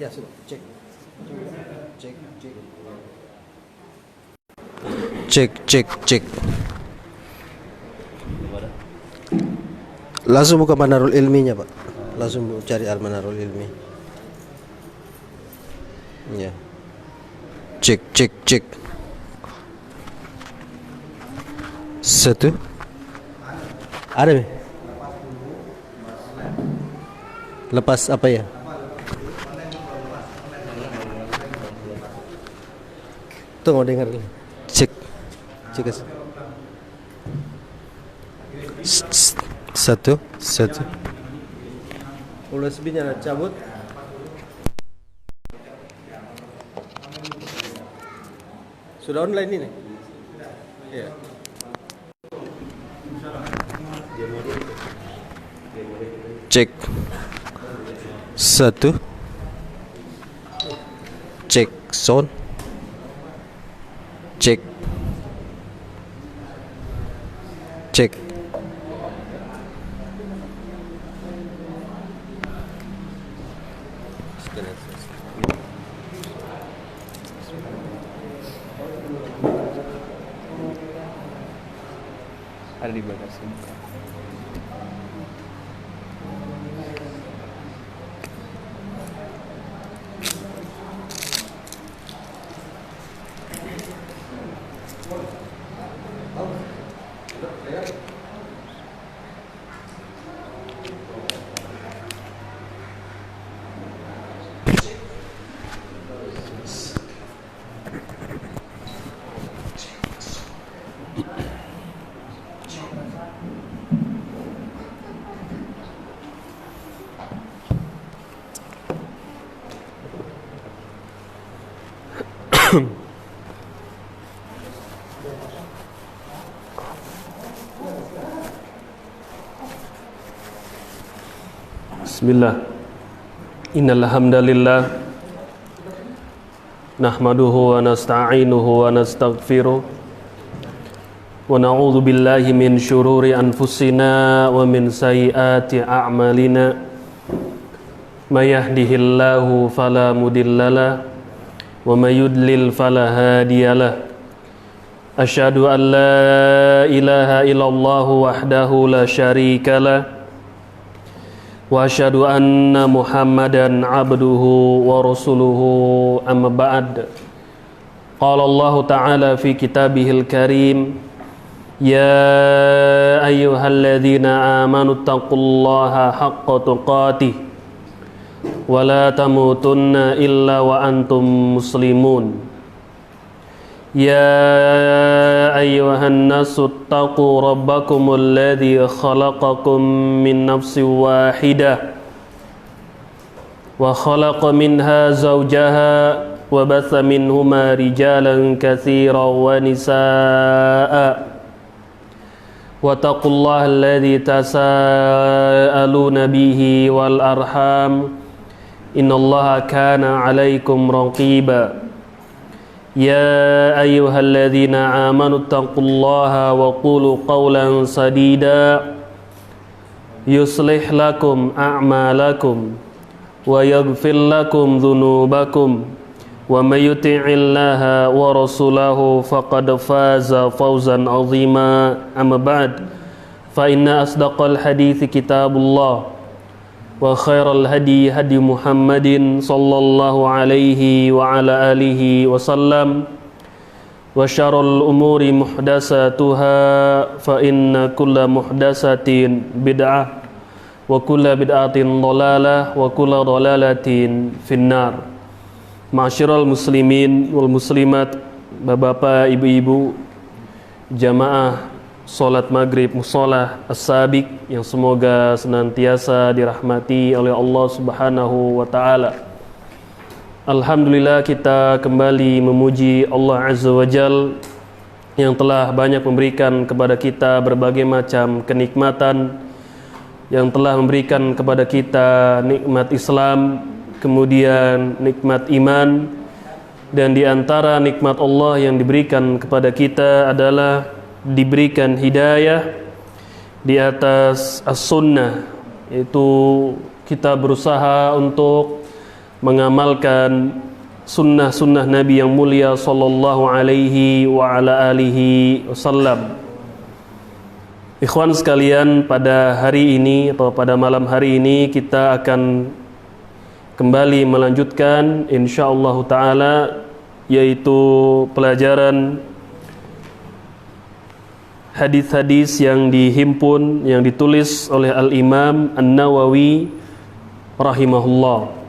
Ya sudah, cek. Cek, cek. Cek, cek, cek. Langsung buka Manarul Ilminya, Pak. Langsung cari Al-Manarul Ilmi. Ya. Cek, cek, cek. Satu. Ada nih. Lepas apa ya? Tunggu dengar dulu. Cek. Cek. Satu. USB-nya cabut. Sudah online ini? Iya. Cek. Satu. Cek sound. Cek. Cek. Ada di bagasi. Bismillah. Innal hamdalillah nahmaduhu wa nasta'inuhu wa nastaghfiruh wa na'udzu billahi min syururi anfusina wa min sayyiati a'malina may yahdihillahu fala mudhillalah wa may yudlil fala hadiyalah. Asyhadu an la ilaha illallah wahdahu la syarikalah wa asyhadu anna Muhammadan abduhu wa rasuluhu amma ba'd. Qala Allah ta'ala fi kitabihil karim, ya ayyuhalladzina amanu taqullaha haqqa tuqatih wa la tamutunna illa wa antum muslimun. يا أيها الناس اتقوا ربكم الذي خلقكم من نفس واحدة وخلق منها زوجها وبث منهما رجالا كثيرا ونساء واتقوا الله الذي تساءلون به والأرحام إن الله كان عليكم رقيبا. يا أيها الذين آمنوا اتقوا الله وقولوا قولا سديدا يصلح لكم أعمالكم ويغفر لكم ذنوبكم ومن يطع الله ورسوله فقد فاز فوزا عظيما. أما بعد فإن أصدق الحديث كتاب الله وخير الهدي هدي محمد صلى الله عليه وعلى آله وسلم وشر الأمور محدثاتها فإن كل محدثة بدعة وكل بدعة ضلالة وكل ضلالة في النار. Ma'asyiral muslimin wal muslimat, bapak-bapak, ibu-ibu, jamaah Salat maghrib musola as-sabiq yang semoga senantiasa dirahmati oleh Allah subhanahu wa ta'ala. Alhamdulillah, kita kembali memuji Allah azza wa jal yang telah banyak memberikan kepada kita berbagai macam kenikmatan, yang telah memberikan kepada kita nikmat Islam, kemudian nikmat iman, dan di antara nikmat Allah yang diberikan kepada kita adalah diberikan hidayah di atas as-sunnah, yaitu kita berusaha untuk mengamalkan sunnah-sunnah Nabi yang mulia sallallahu alaihi wa ala alihi wasallam. Ikhwan sekalian, pada hari ini atau pada malam hari ini kita akan kembali melanjutkan insyaallah taala yaitu pelajaran hadis-hadis yang dihimpun, yang ditulis oleh Al-Imam An-Nawawi rahimahullah.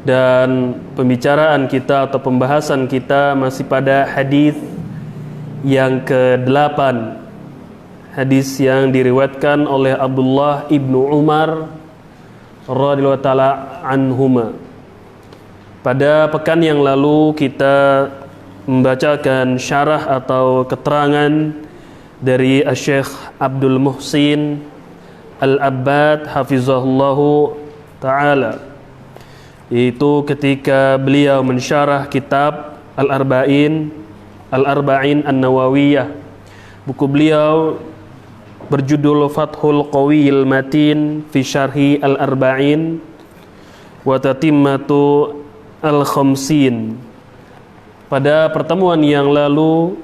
Dan pembicaraan kita atau pembahasan kita masih pada hadis yang ke-8, hadis yang diriwayatkan oleh Abdullah ibnu Umar radhiyallahu taala anhuma. Pada pekan yang lalu kita membacakan syarah atau keterangan dari Syekh Abdul Muhsin Al-Abbad hafizahullahu taala, yaitu ketika beliau mensyarah kitab Al-Arba'in An-Nawawiyah. Buku beliau berjudul Fathul Qawiyil Matin fi Syarhi Al-Arba'in wa Tatimmatu Al-Khamsin. Pada pertemuan yang lalu,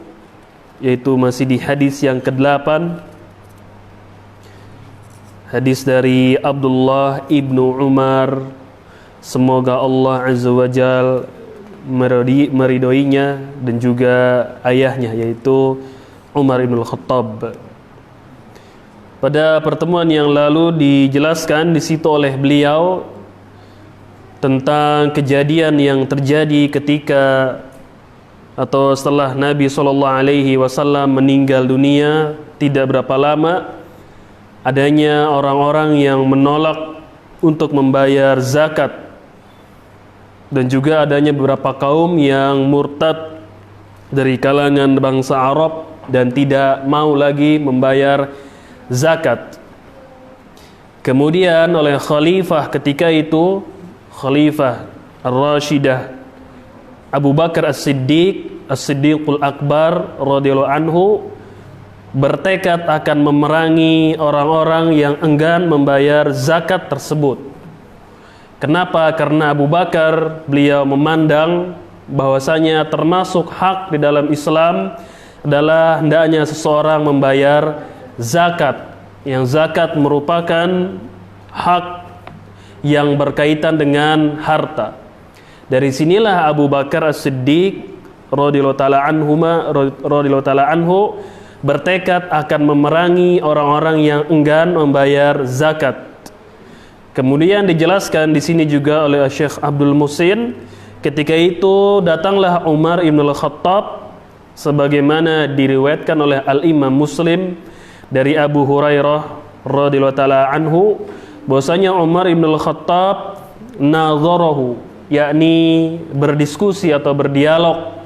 yaitu masih di hadis yang ke-8, hadis dari Abdullah ibnu Umar, semoga Allah Azza wa Jal meridhoinya, dan juga ayahnya yaitu Umar ibn Khattab. Pada pertemuan yang lalu dijelaskan di situ oleh beliau tentang kejadian yang terjadi ketika atau setelah Nabi SAW meninggal dunia. Tidak berapa lama adanya orang-orang yang menolak untuk membayar zakat, dan juga adanya beberapa kaum yang murtad dari kalangan bangsa Arab dan tidak mau lagi membayar zakat. Kemudian oleh khalifah ketika itu, Khalifah Ar-Rashidah Abu Bakar As-Siddiqul Akbar radhiyallahu anhu, bertekad akan memerangi orang-orang yang enggan membayar zakat tersebut. Kenapa? Karena Abu Bakar, beliau memandang bahwasanya termasuk hak di dalam Islam adalah hendaknya seseorang membayar zakat, yang zakat merupakan hak yang berkaitan dengan harta. Dari sinilah Abu Bakar As-Siddiq radhiyallahu taala anhu bertekad akan memerangi orang-orang yang enggan membayar zakat. Kemudian dijelaskan di sini juga oleh Syekh Abdul Muhsin, ketika itu datanglah Umar ibn Al-Khattab, sebagaimana diriwayatkan oleh Al-Imam Muslim dari Abu Hurairah radhiyallahu taala anhu, bahwasanya Umar ibn Al-Khattab nazarahu, yakni berdiskusi atau berdialog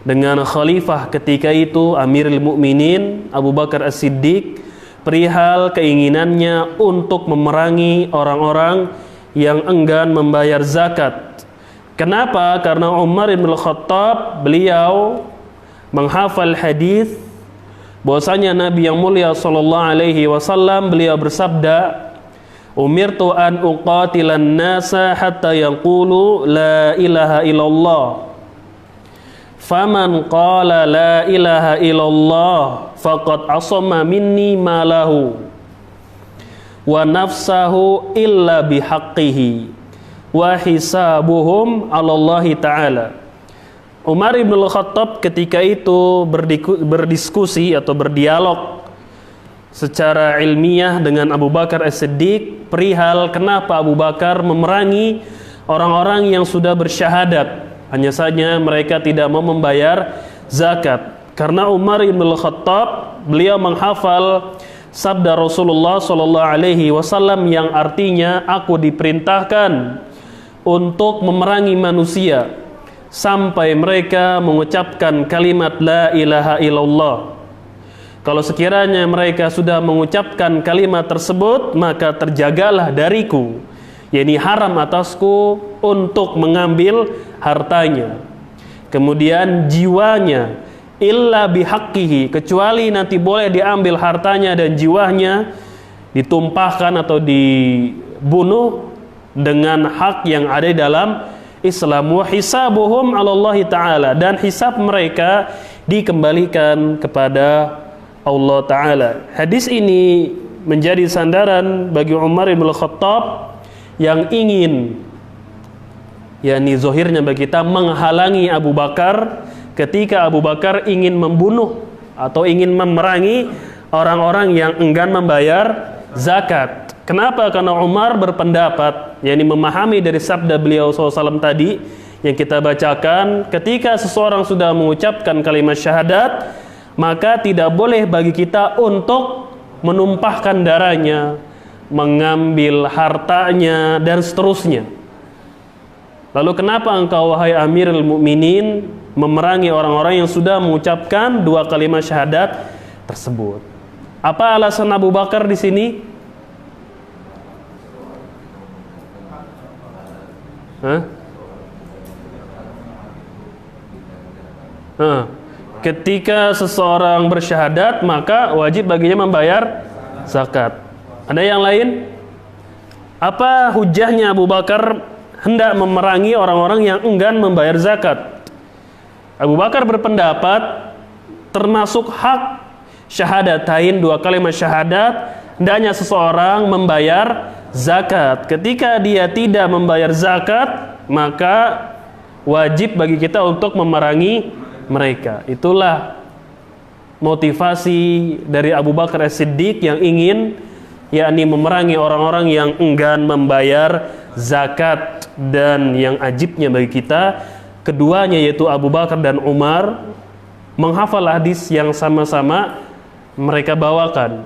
dengan khalifah ketika itu, Amirul Mukminin Abu Bakar As-Siddiq, perihal keinginannya untuk memerangi orang-orang yang enggan membayar zakat. Kenapa? Karena Umar ibn Al-Khattab, beliau menghafal hadis bahwasanya Nabi yang mulia sallallahu alaihi wasallam, beliau bersabda, umirtu an uqatilan nasa hatta yaqulu la ilaha illallah, faman qala la ilaha illallah faqad asama minni malahu wa nafsahu illa bihaqqihi wa hisabuhum 'ala Allah ta'ala. Umar ibn Al-Khattab ketika itu berdiskusi atau berdialog secara ilmiah dengan Abu Bakar As-Siddiq perihal kenapa Abu Bakar memerangi orang-orang yang sudah bersyahadat, hanya saja mereka tidak mau membayar zakat. Karena Umar ibn Al-Khattab, beliau menghafal sabda Rasulullah SAW yang artinya, aku diperintahkan untuk memerangi manusia sampai mereka mengucapkan kalimat la ilaha illallah. Kalau sekiranya mereka sudah mengucapkan kalimat tersebut, maka terjagalah dariku, yakni haram atasku untuk mengambil hartanya, kemudian jiwanya, illa bihaqqihi, kecuali nanti boleh diambil hartanya dan jiwanya, ditumpahkan atau dibunuh dengan hak yang ada di dalam Islam. Wa hisabuhum 'ala Allah Ta'ala, dan hisab mereka dikembalikan kepada Allah Ta'ala. Hadis ini menjadi sandaran bagi Umar bin Khattab yang ingin, yakni zahirnya bagi kita, menghalangi Abu Bakar ketika Abu Bakar ingin membunuh atau ingin memerangi orang-orang yang enggan membayar zakat. Kenapa? Karena Umar berpendapat, yakni memahami dari sabda beliau SAW tadi yang kita bacakan, ketika seseorang sudah mengucapkan kalimat syahadat, maka tidak boleh bagi kita untuk menumpahkan darahnya, mengambil hartanya, dan seterusnya. Lalu kenapa engkau, wahai Amirul Mukminin, memerangi orang-orang yang sudah mengucapkan dua kalimat syahadat tersebut? Apa alasan Abu Bakar di sini? Ketika seseorang bersyahadat, maka wajib baginya membayar zakat. Ada yang lain? Apa hujahnya Abu Bakar hendak memerangi orang-orang yang enggan membayar zakat? Abu Bakar berpendapat termasuk hak syahadatain, dua kalimat syahadat, hendaknya seseorang membayar zakat. Ketika dia tidak membayar zakat, maka wajib bagi kita untuk memerangi mereka. Itulah motivasi dari Abu Bakar As-Siddiq yang ingin, yakni memerangi orang-orang yang enggan membayar zakat. Dan yang ajibnya bagi kita, keduanya yaitu Abu Bakar dan Umar menghafal hadis yang sama-sama mereka bawakan.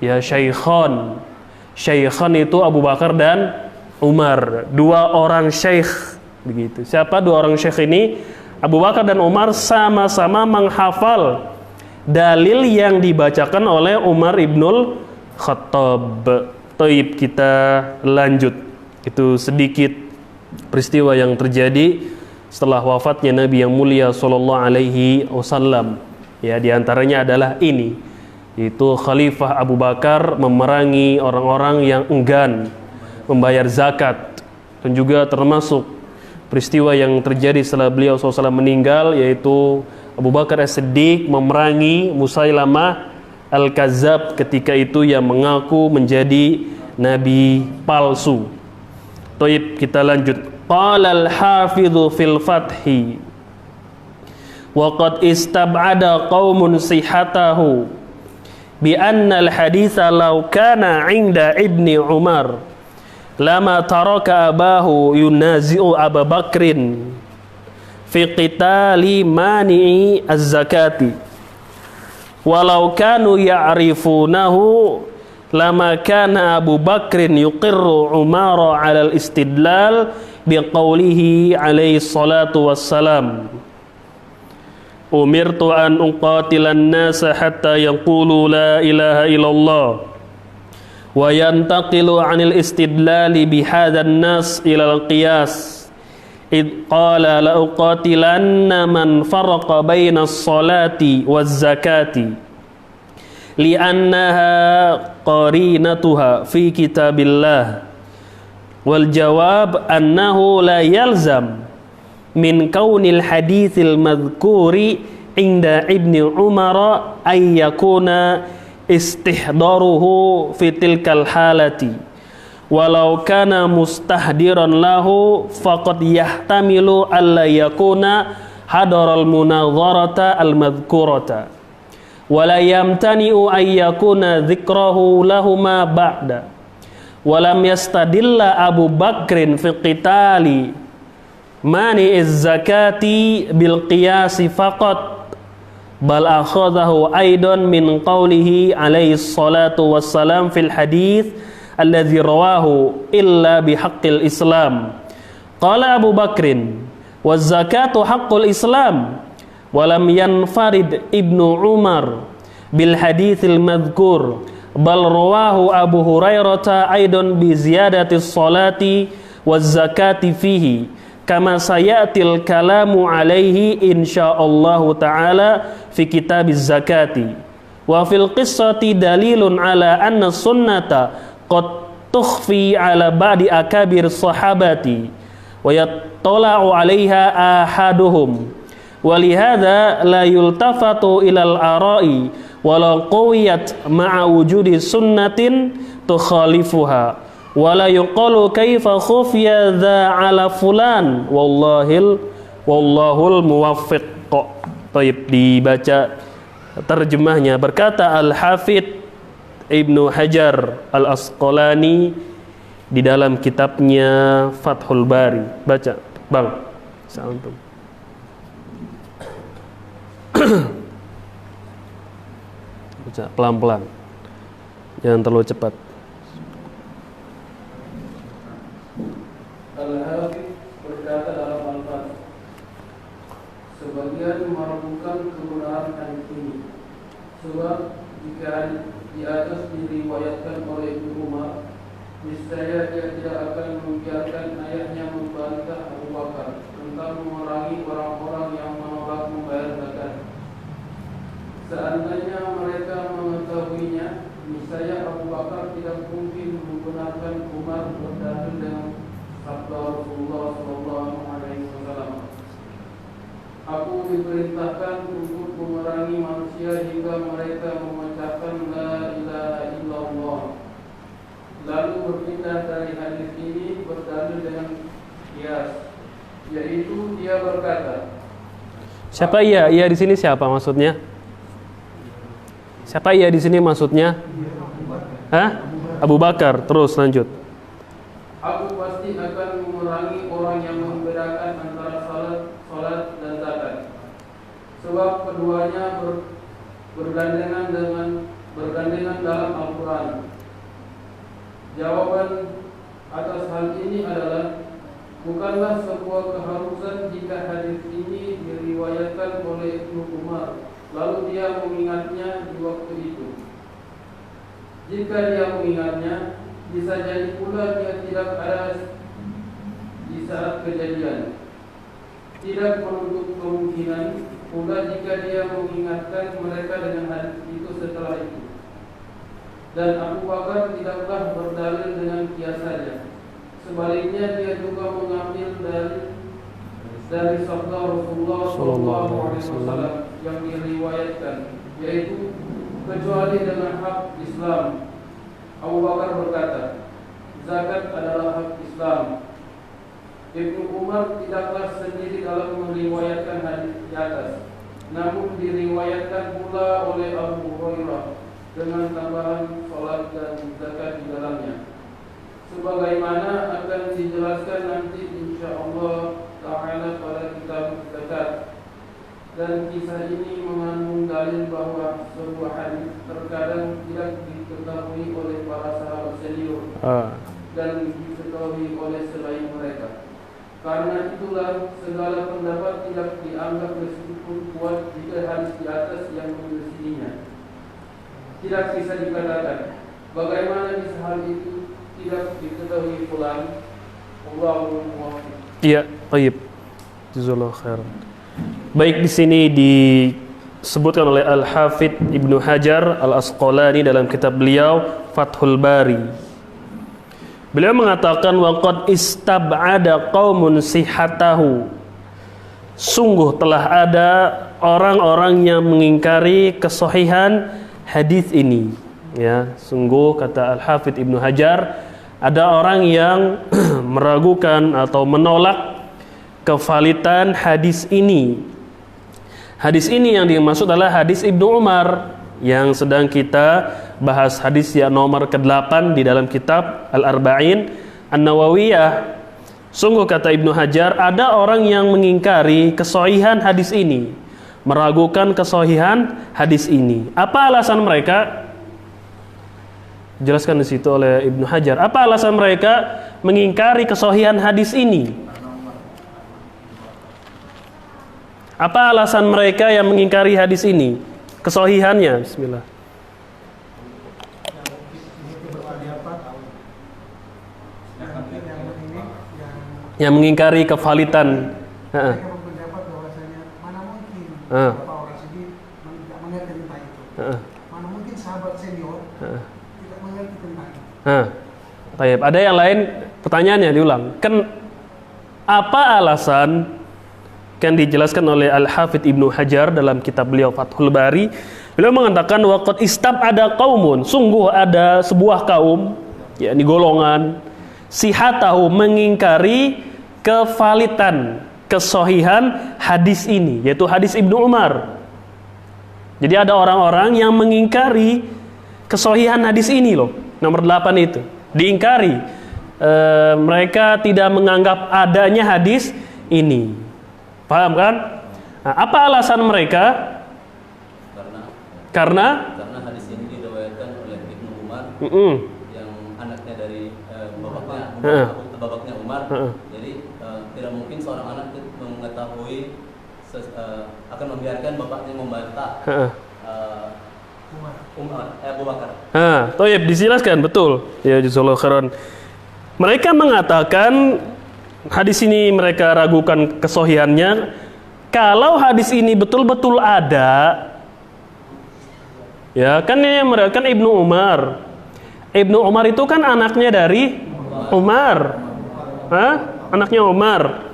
Ya, Syaikhan itu Abu Bakar dan Umar, dua orang syekh begitu. Siapa dua orang syekh ini? Abu Bakar dan Umar sama-sama menghafal dalil yang dibacakan oleh Umar ibnul Khattab. Taib, kita lanjut. Itu sedikit peristiwa yang terjadi setelah wafatnya Nabi yang mulia sallallahu alaihi wasallam. Ya, diantaranya adalah ini, yaitu Khalifah Abu Bakar memerangi orang-orang yang enggan membayar zakat. Dan juga termasuk peristiwa yang terjadi setelah beliau SAW meninggal, yaitu Abu Bakar As-Siddiq memerangi Musailamah Al-Kazzab ketika itu yang mengaku menjadi nabi palsu. Taib, kita lanjut. Qala al-hafidhu fil fathi wa qad istab'ada qaumun sihatahu bi anna al-haditha law kana 'inda ibni Umar lama taraka abahu yunazi'u Abu Bakrin fi qitali mani'i az-zakati walau kanu ya'rifunahu lama kana Abu Bakrin yuqirru Umara 'ala al-istidlal biqaulihi alaihi salatu wassalam umirtu an uqatilan nasa hatta yaqulu la ilaha illallah wa yantaqilu 'anil istidlali bihadzan nas ila al-qiyas id qala la uqatilanna man farraqa baina as-salati waz-zakati li'annaha qarinatuha fi kitabillah wal jawab annahu la yalzam min kaunil hadithil madhkuri inda ibni Umar ay yakuna istihdaruhu fi tilkal halati walau kana mustahdiran lahu faqad yahtamilu alla yakuna hadaral munadharata al madhkurata wala yamtani'u ay yakuna dhikrahu lahuma ba'da walam yastadilla Abu Bakrin fi qitali mani'iz zakati bil qiyasi faqat bal akhadahu aidan min qawlihi alaihi salatu wassalam fil hadith alladhi rawahu illa bihaqqil islam qala Abu Bakrin waz zakatu haqqul islam walam yanfarid ibnu Umar bil hadithil madhkur bal rawahu Abu Hurairah aidan bi ziyadatis salati waz zakati fihi kama sayatil kalamu alaihi insyaallah ta'ala fi kitabiz zakati wa fil qissati dalilun ala anna sunnata qad tukhfi ala ba'di akabir sahabati wa yattala'u 'alaiha ahaduhum walihada la yultafatu ilal ara'i walau qawiyat ma'a wujudi sunnatin tukhalifuha wala yuqalu kaifa khufiya dha 'ala fulan wallahul muwaffiq. Baik, dibaca terjemahnya. Berkata Al-Hafidz Ibnu Hajar Al-Asqalani di dalam kitabnya Fathul Bari. Baca, Bang. Saantum. Baca pelan-pelan. Jangan terlalu cepat. Al-Hafidz berkata dalam Al-Fath, sebagian meragukan kebenaran hadis ini, sebab jika di atas diriwayatkan oleh Ibnu Umar, niscaya dia tidak akan membiarkan ayahnya membantah Abu Bakar tentang memerangi orang-orang yang menolak membayar zakat. Seandainya mereka mengetahuinya, niscaya Abu Bakar tidak mungkin membenarkan Umar berdalil dengan sabda Rasulullah SAW. Aku diperintahkan untuk memerangi manusia hingga mereka mengucapkan la ilaha illallah. Lalu berpindah dari hadis ini berdalil dengan qiyas, yaitu dia berkata. Siapa ia? Ia di sini siapa maksudnya? Siapa ia di sini maksudnya? Hah? Abu Bakar. Terus lanjut. Aku pasti akan memerangi orang yang membedakan antara salat dan zakat, sebab keduanya bergandengan dalam Al-Quran. Jawaban atas hal ini adalah bukanlah sebuah keharusan jika hadis ini diriwayatkan oleh Ibnu Umar, lalu dia mengingatnya di waktu itu. Jika dia mengingatnya, bisa jadi pula dia tidak ada di saat kejadian. Tidak menutup kemungkinan pula jika dia mengingatkan mereka dengan hadis itu setelah itu. Dan Abu Bakar tidaklah berdalil dengan qiyas saja. Sebaliknya dia juga mengambil dari sabda Rasulullah SAW yang diriwayatkan, yaitu kecuali dengan hak Islam. Abu Bakar berkata, zakat adalah hak Islam. Ibnu Umar tidaklah sendiri dalam meriwayatkan hadis di atas, namun diriwayatkan pula oleh Abu Hurairah dengan tambahan salat dan zakat di dalamnya, sebagaimana akan dijelaskan nanti insyaallah ta'ala pada kitab zakat. Dan kisah ini mengandung dalil bahwa sebuah hadis terkadang tidak diketahui oleh para sahabat senior dan diketahui oleh selain mereka. Karena itulah segala pendapat tidak dianggap meskipun kuat jika hadis di atas yang menyelesaikannya. Tidak bisa dikatakan bagaimana bisa hal itu tidak diketahui fulan. Allahumma muwaffiq. Iya, baik. Jazakallahu khairan. Baik, di sini disebutkan oleh Al-Hafidz Ibnu Hajar Al-Asqalani dalam kitab beliau Fathul Bari. Beliau mengatakan waqad istab'ada qaumun sihhatahu. Sungguh telah ada orang-orang yang mengingkari kesahihan hadis ini. Ya, sungguh kata Al-Hafidz Ibnu Hajar, ada orang yang meragukan atau menolak kevalitan hadis ini. Hadis ini yang dimaksud adalah hadis Ibnu Umar yang sedang kita bahas, hadis yang nomor ke-8 di dalam kitab Al-Arba'in An-Nawawiyah. Sungguh kata Ibnu Hajar, ada orang yang mengingkari kesahihan hadis ini, meragukan kesahihan hadis ini. Apa alasan mereka? Jelaskan di situ oleh Ibnu Hajar. Apa alasan mereka mengingkari kesahihan hadis ini? Apa alasan mereka yang mengingkari hadis ini? Kesahihannya, bismillah. Yang mengingkari kevalitan. Mereka berpendapat bahwasanya mana mungkin beberapa orang sedih tidak mengerti tentang itu. Mana mungkin sahabat senior tidak mengerti tentang itu. Taib. Ada yang lain pertanyaannya diulang. Apa alasan kan dijelaskan oleh Al-Hafidz Ibnu Hajar dalam kitab beliau Fathul Bari. Beliau mengatakan waqad ada qaumun, sungguh ada sebuah kaum, yakni golongan, sihatahu mengingkari kevalitan, kesohihan hadis ini, yaitu hadis Ibnu Umar. Jadi ada orang-orang yang mengingkari kesohihan hadis ini loh, nomor 8 itu diingkari. Mereka tidak menganggap adanya hadis ini. Paham kan? Nah, apa alasan mereka? Karena hadis ini diriwayatkan oleh Ibnu Umar, yang anaknya dari babaknya Umar. Jadi tidak mungkin seorang anak mengetahui akan membiarkan bapaknya membantah Abu Bakar. Toyib, dijelaskan betul. Ya, jazakallahu khairan. Mereka mengatakan hadis ini mereka ragukan kesohihannya. Kalau hadis ini betul-betul ada, ya kan ini kan Ibnu Umar. Ibnu Umar itu kan anaknya dari Umar. Anaknya Umar.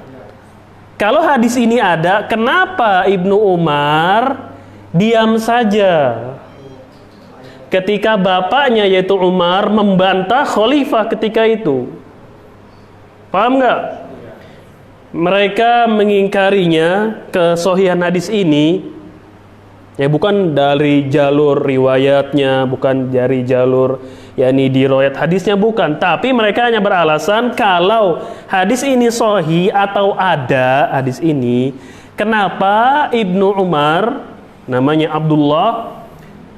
Kalau hadis ini ada, kenapa Ibnu Umar diam saja ketika bapaknya yaitu Umar membantah khalifah ketika itu? Paham nggak? Mereka mengingkarinya kesohihan hadis ini, ya bukan dari jalur riwayatnya, bukan dari jalur yakni di riwayat hadisnya, bukan, tapi mereka hanya beralasan kalau hadis ini sahih atau ada hadis ini, kenapa Ibnu Umar namanya Abdullah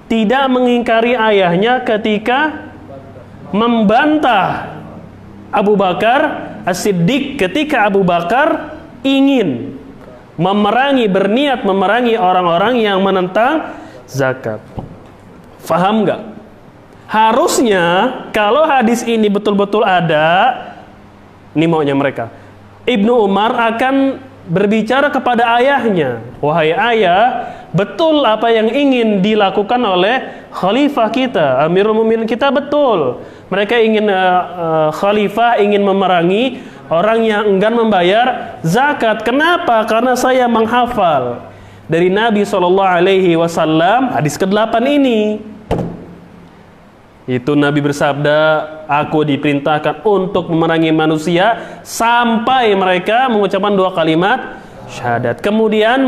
tidak mengingkari ayahnya ketika membantah Abu Bakar As-Siddiq ketika Abu Bakar ingin berniat memerangi orang-orang yang menentang zakat. Faham nggak? Harusnya kalau hadis ini betul-betul ada, ini maunya mereka, Ibnu Umar akan berbicara kepada ayahnya, wahai ayah, betul apa yang ingin dilakukan oleh khalifah kita, Amirul Mukminin kita, betul. Mereka ingin khalifah ingin memerangi orang yang enggan membayar zakat. Kenapa? Karena saya menghafal dari Nabi SAW hadis ke-8 ini. Itu Nabi bersabda, aku diperintahkan untuk memerangi manusia sampai mereka mengucapkan 2 kalimat syahadat, kemudian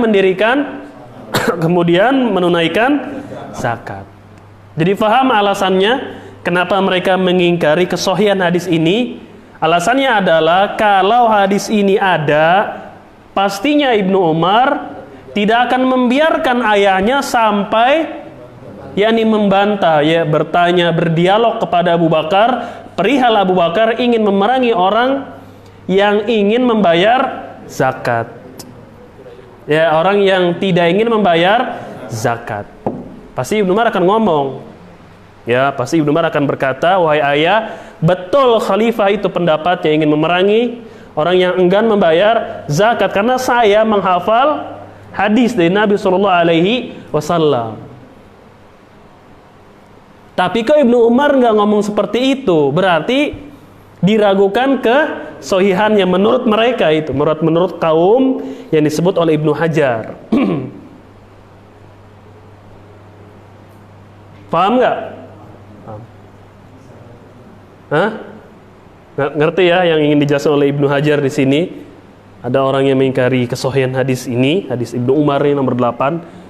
menunaikan zakat. Jadi faham alasannya kenapa mereka mengingkari kesohihan hadis ini? Alasannya adalah kalau hadis ini ada, pastinya Ibnu Umar tidak akan membiarkan ayahnya sampai yakni membantah, ya, bertanya, berdialog kepada Abu Bakar perihal Abu Bakar ingin memerangi orang yang ingin membayar zakat. Ya, orang yang tidak ingin membayar zakat. Pasti Ibnu Umar akan ngomong. Ya, pasti Ibnu Umar akan berkata, wahai ayah, betul khalifah itu pendapat yang ingin memerangi orang yang enggan membayar zakat karena saya menghafal hadis dari Nabi SAW. Tapi kok Ibnu Umar nggak ngomong seperti itu, berarti diragukan kesohihannya menurut mereka itu, menurut kaum yang disebut oleh Ibnu Hajar. Paham nggak? Ngerti ya yang ingin dijelaskan oleh Ibnu Hajar di sini? Ada orang yang mengingkari kesohihan hadis ini, hadis Ibnu Umar ini nomor 8.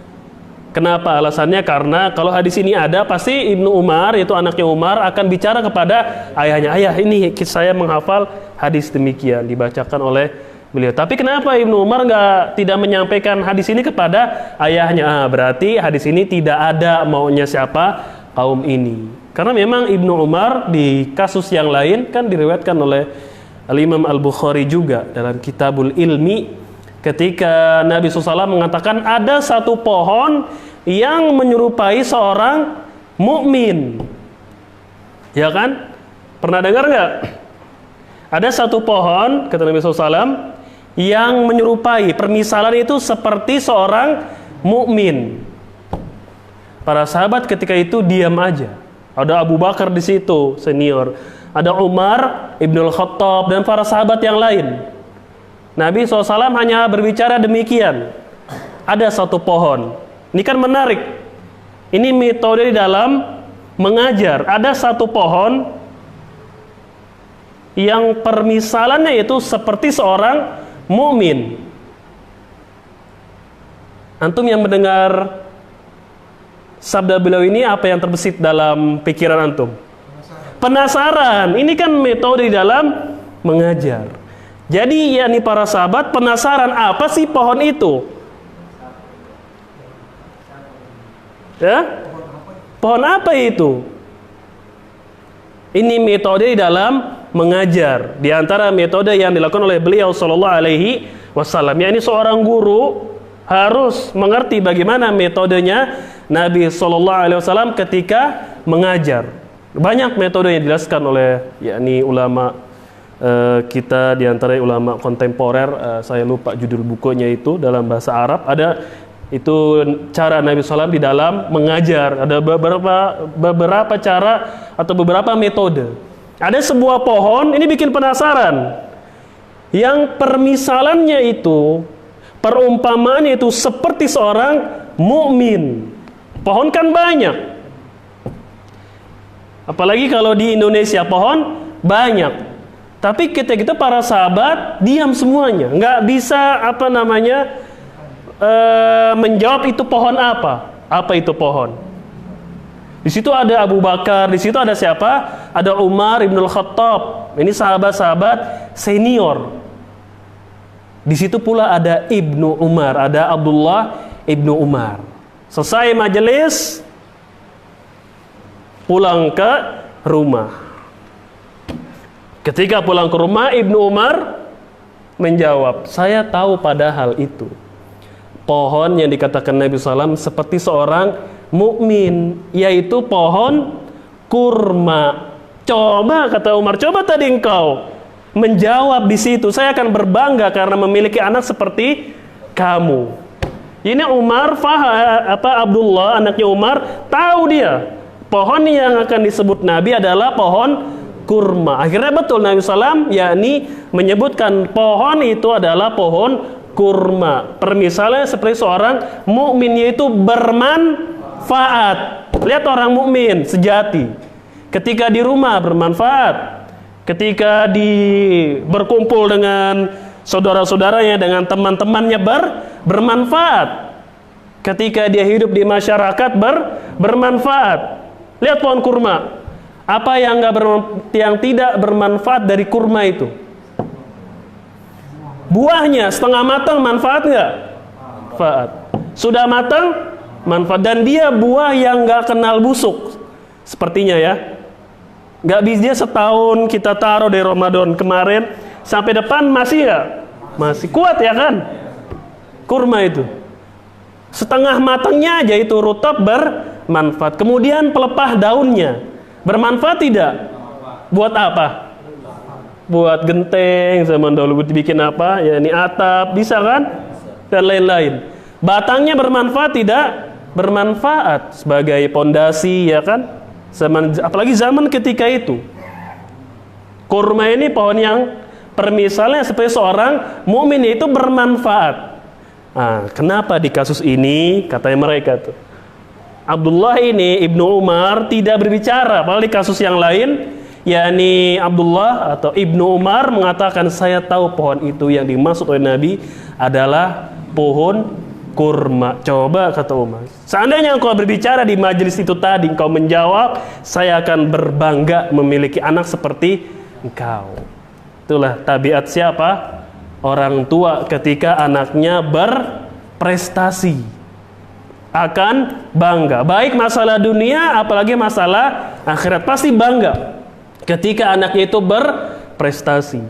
Kenapa? Alasannya karena kalau hadis ini ada, pasti Ibnu Umar, yaitu anaknya Umar, akan bicara kepada ayahnya, ayah ini saya menghafal hadis demikian, dibacakan oleh beliau. Tapi kenapa Ibnu Umar tidak menyampaikan hadis ini kepada ayahnya? Berarti hadis ini tidak ada maunya siapa? Kaum ini. Karena memang Ibnu Umar di kasus yang lain kan diriwayatkan oleh Al-Imam Al-Bukhari juga dalam Kitabul Ilmi, ketika Nabi SAW mengatakan ada satu pohon yang menyerupai seorang mukmin. Ya kan? Pernah dengar nggak? Ada satu pohon, kata Nabi SAW, yang menyerupai, permisalan itu seperti seorang mukmin. Para sahabat ketika itu diam aja. Ada Abu Bakar di situ, senior. ada Umar Ibnul Khattab dan para sahabat yang lain. Nabi SAW hanya berbicara demikian. Ada satu pohon. Ini kan menarik. Ini metode di dalam mengajar. Ada satu pohon yang permisalannya itu seperti seorang mukmin. Antum yang mendengar sabda beliau ini, apa yang terbesit dalam pikiran antum? Penasaran. Ini kan metode di dalam mengajar. Jadi yakni para sahabat penasaran apa sih pohon itu? Ya? Pohon apa itu? Ini metode di dalam mengajar. Di antara metode yang dilakukan oleh beliau sallallahu alaihi wasallam, yakni seorang guru harus mengerti bagaimana metodenya Nabi sallallahu alaihi wasallam ketika mengajar. Banyak metode yang dijelaskan oleh yakni ulama kita, di antara ulama kontemporer, saya lupa judul bukunya itu dalam bahasa Arab. Ada itu cara Nabi SAW di dalam mengajar. Ada beberapa cara atau beberapa metode. Ada sebuah pohon, ini bikin penasaran, yang permisalannya itu, perumpamaannya itu seperti seorang mukmin. Pohon kan banyak. Apalagi kalau di Indonesia pohon banyak. Tapi ketika itu para sahabat diam semuanya, nggak bisa menjawab itu pohon apa. Apa itu pohon? Di situ ada Abu Bakar, di situ ada siapa? Ada Umar Ibnul Khattab. Ini sahabat-sahabat senior. Di situ pula ada Ibnu Umar, ada Abdullah Ibnu Umar. Selesai majelis, pulang ke rumah. Ketika pulang ke rumah, Ibnu Umar menjawab, saya tahu padahal itu pohon yang dikatakan Nabi SAW seperti seorang mukmin, yaitu pohon kurma. Coba, kata Umar, coba tadi engkau menjawab di situ, saya akan berbangga karena memiliki anak seperti kamu. Ini Umar Abdullah anaknya Umar tahu dia pohon yang akan disebut Nabi adalah pohon kurma. Akhirnya betul Nabi SAW yakni menyebutkan pohon itu adalah pohon kurma. Permisalannya seperti seorang mukmin, yaitu bermanfaat. Lihat orang mukmin sejati. Ketika di rumah bermanfaat. Ketika berkumpul dengan saudara-saudaranya, dengan teman-temannya bermanfaat. Ketika dia hidup di masyarakat bermanfaat. Lihat pohon kurma. Apa yang tidak bermanfaat dari kurma itu? Buahnya setengah matang, manfaat nggak? Manfaat. Sudah matang, manfaat. Dan dia buah yang nggak kenal busuk, sepertinya ya. Nggak bisa, dia setahun kita taruh dari Ramadan kemarin sampai depan masih ya, masih kuat ya kan? Kurma itu setengah matangnya aja itu rutab bermanfaat. Kemudian pelepah daunnya bermanfaat tidak? Buat apa? Buat genteng zaman dahulu dibikin apa? Ya ini atap, bisa kan? Dan lain-lain. Batangnya bermanfaat tidak? Bermanfaat sebagai pondasi ya kan? Apalagi zaman ketika itu. Kurma ini pohon yang permisalannya seperti seorang mukmin, itu bermanfaat. Nah, kenapa di kasus ini katanya mereka tuh Abdullah ini Ibnu Umar tidak berbicara, padahal di kasus yang lain yakni Abdullah atau Ibnu Umar mengatakan saya tahu pohon itu yang dimaksud oleh Nabi adalah pohon kurma. Coba kata Umar, seandainya engkau berbicara di majelis itu tadi, engkau menjawab, saya akan berbangga memiliki anak seperti engkau. Itulah tabiat siapa? Orang tua ketika anaknya berprestasi akan bangga, baik masalah dunia apalagi masalah akhirat, pasti bangga ketika anaknya itu berprestasi.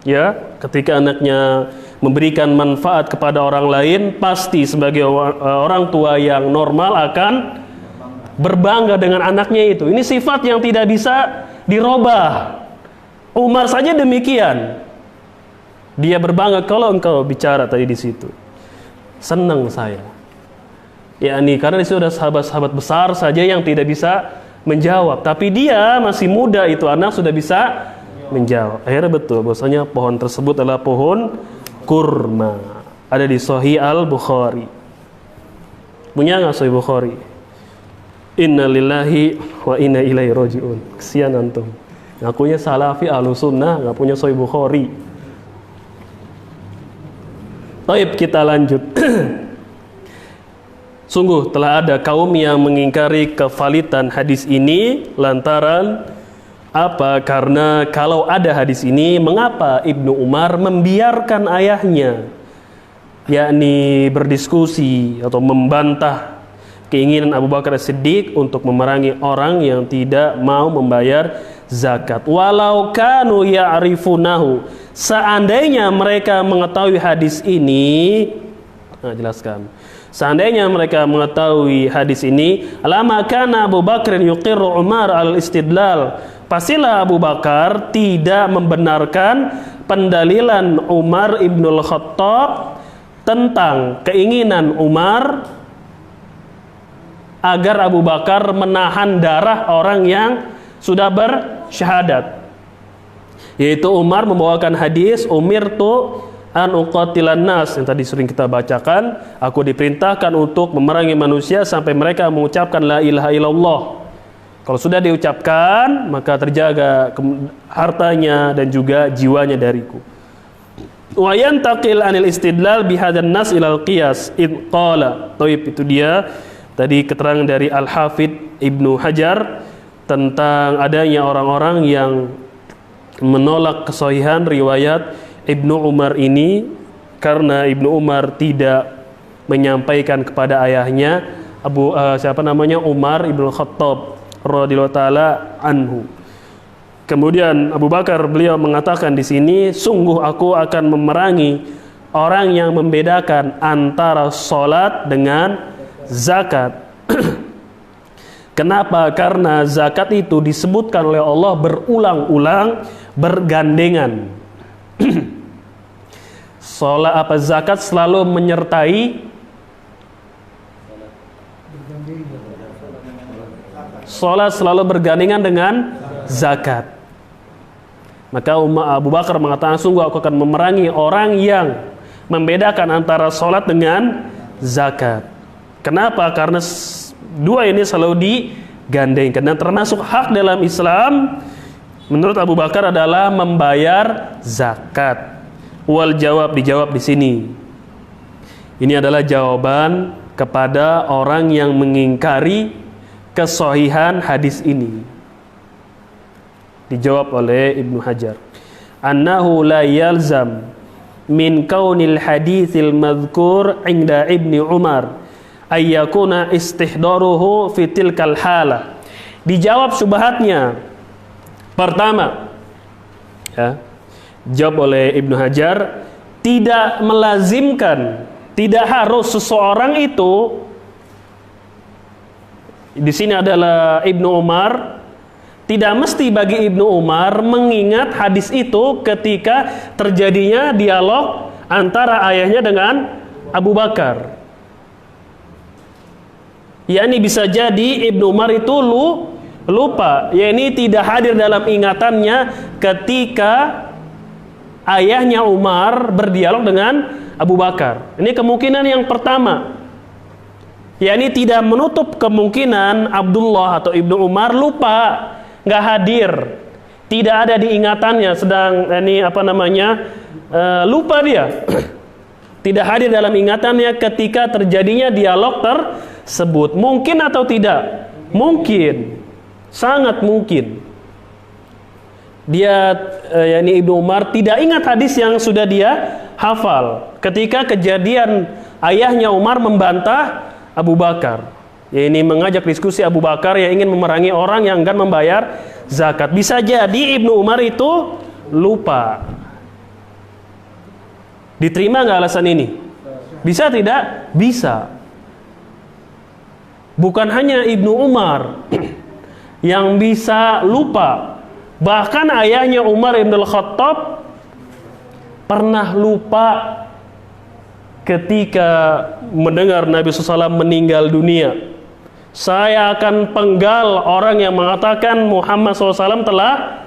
Ya, ketika anaknya memberikan manfaat kepada orang lain, pasti sebagai orang tua yang normal akan berbangga dengan anaknya itu. Ini sifat yang tidak bisa dirubah. Umar saja demikian. Dia berbangga. Kalau engkau bicara tadi di situ, senang saya. Ya, karena di situ ada sahabat-sahabat besar saja yang tidak bisa menjawab. Tapi dia masih muda, itu anak sudah bisa menjawab. Akhirnya betul bahwasanya pohon tersebut adalah pohon kurma. Ada di Sahih Al-Bukhari. Punya nggak Sahih Bukhari? Inna lillahi wa inna ilaihi raji'un. Kesian antum. Ngakunya salafi ahlus sunnah, nggak punya Sahih Bukhari. Baik, kita lanjut. Sungguh telah ada kaum yang mengingkari kevalidan hadis ini lantaran apa? Karena kalau ada hadis ini, mengapa Ibnu Umar membiarkan ayahnya, yakni berdiskusi atau membantah keinginan Abu Bakar As-Siddiq untuk memerangi orang yang tidak mau membayar zakat. Walau kanu ya'rifunahu, seandainya mereka mengetahui hadis ini, jelaskan. Seandainya mereka mengetahui hadis ini, lama kana Abu Bakr yuqirru Umar al-istidlal, pastilah Abu Bakar tidak membenarkan pendalilan Umar ibnul Khattab tentang keinginan Umar agar Abu Bakar menahan darah orang yang sudah bersyahadat. Yaitu Umar membawakan hadis umirtu an uqatilan nas, yang tadi sering kita bacakan, aku diperintahkan untuk memerangi manusia sampai mereka mengucapkan la ilaha illallah. Kalau sudah diucapkan, maka terjaga hartanya dan juga jiwanya dariku. Wa yantaqil anil istidlal bihadan nas ilal qiyas id qala. Itu dia tadi keterangan dari Al-Hafidh Ibnu Hajar tentang adanya orang-orang yang menolak kesahihan riwayat Ibnu Umar ini karena Ibnu Umar tidak menyampaikan kepada ayahnya Umar ibn Khattab radhiyallahu taala anhu. Kemudian Abu Bakar beliau mengatakan di sini, sungguh aku akan memerangi orang yang membedakan antara salat dengan zakat. Kenapa? Karena zakat itu disebutkan oleh Allah berulang-ulang bergandengan. Zakat selalu menyertai salat, selalu bergandengan dengan zakat. Maka Abu Bakar mengatakan, sungguh aku akan memerangi orang yang membedakan antara salat dengan zakat. Kenapa? Karena dua ini selalu digandengkan, dan termasuk hak dalam Islam menurut Abu Bakar adalah membayar zakat. Wal jawab, dijawab di sini. Ini adalah jawaban kepada orang yang mengingkari kesahihan hadis ini. Dijawab oleh Ibnu Hajar. Annahu la yalzam min kaunil haditsil madhkur inda Ibni Umar ayyakuna istihdaruhu fi tilkal hala. Dijawab syubhatnya. Pertama, ya, jawab oleh Ibnu Hajar, tidak melazimkan, tidak harus seseorang itu, di sini adalah Ibnu Umar, tidak mesti bagi Ibnu Umar mengingat hadis itu ketika terjadinya dialog antara ayahnya dengan Abu Bakar. yakni bisa jadi Ibnu Umar itu lupa, yakni tidak hadir dalam ingatannya ketika ayahnya Umar berdialog dengan Abu Bakar. Ini kemungkinan yang pertama, yakni tidak menutup kemungkinan Abdullah atau Ibnu Umar lupa, nggak hadir, tidak ada di ingatannya, sedang ini lupa dia. Tidak hadir dalam ingatannya ketika terjadinya dialog tersebut. Mungkin atau tidak? Mungkin, sangat mungkin. Dia, yakni Ibnu Umar, tidak ingat hadis yang sudah dia hafal ketika kejadian ayahnya Umar membantah Abu Bakar. Ini mengajak diskusi Abu Bakar yang ingin memerangi orang yang enggan membayar zakat. Bisa jadi Ibnu Umar itu lupa. Diterima nggak alasan ini? Bisa tidak? Bisa. Bukan hanya Ibnu Umar yang bisa lupa, bahkan ayahnya Umar ibn Khattab pernah lupa ketika mendengar Nabi SAW meninggal dunia. saya akan penggal orang yang mengatakan Muhammad SAW telah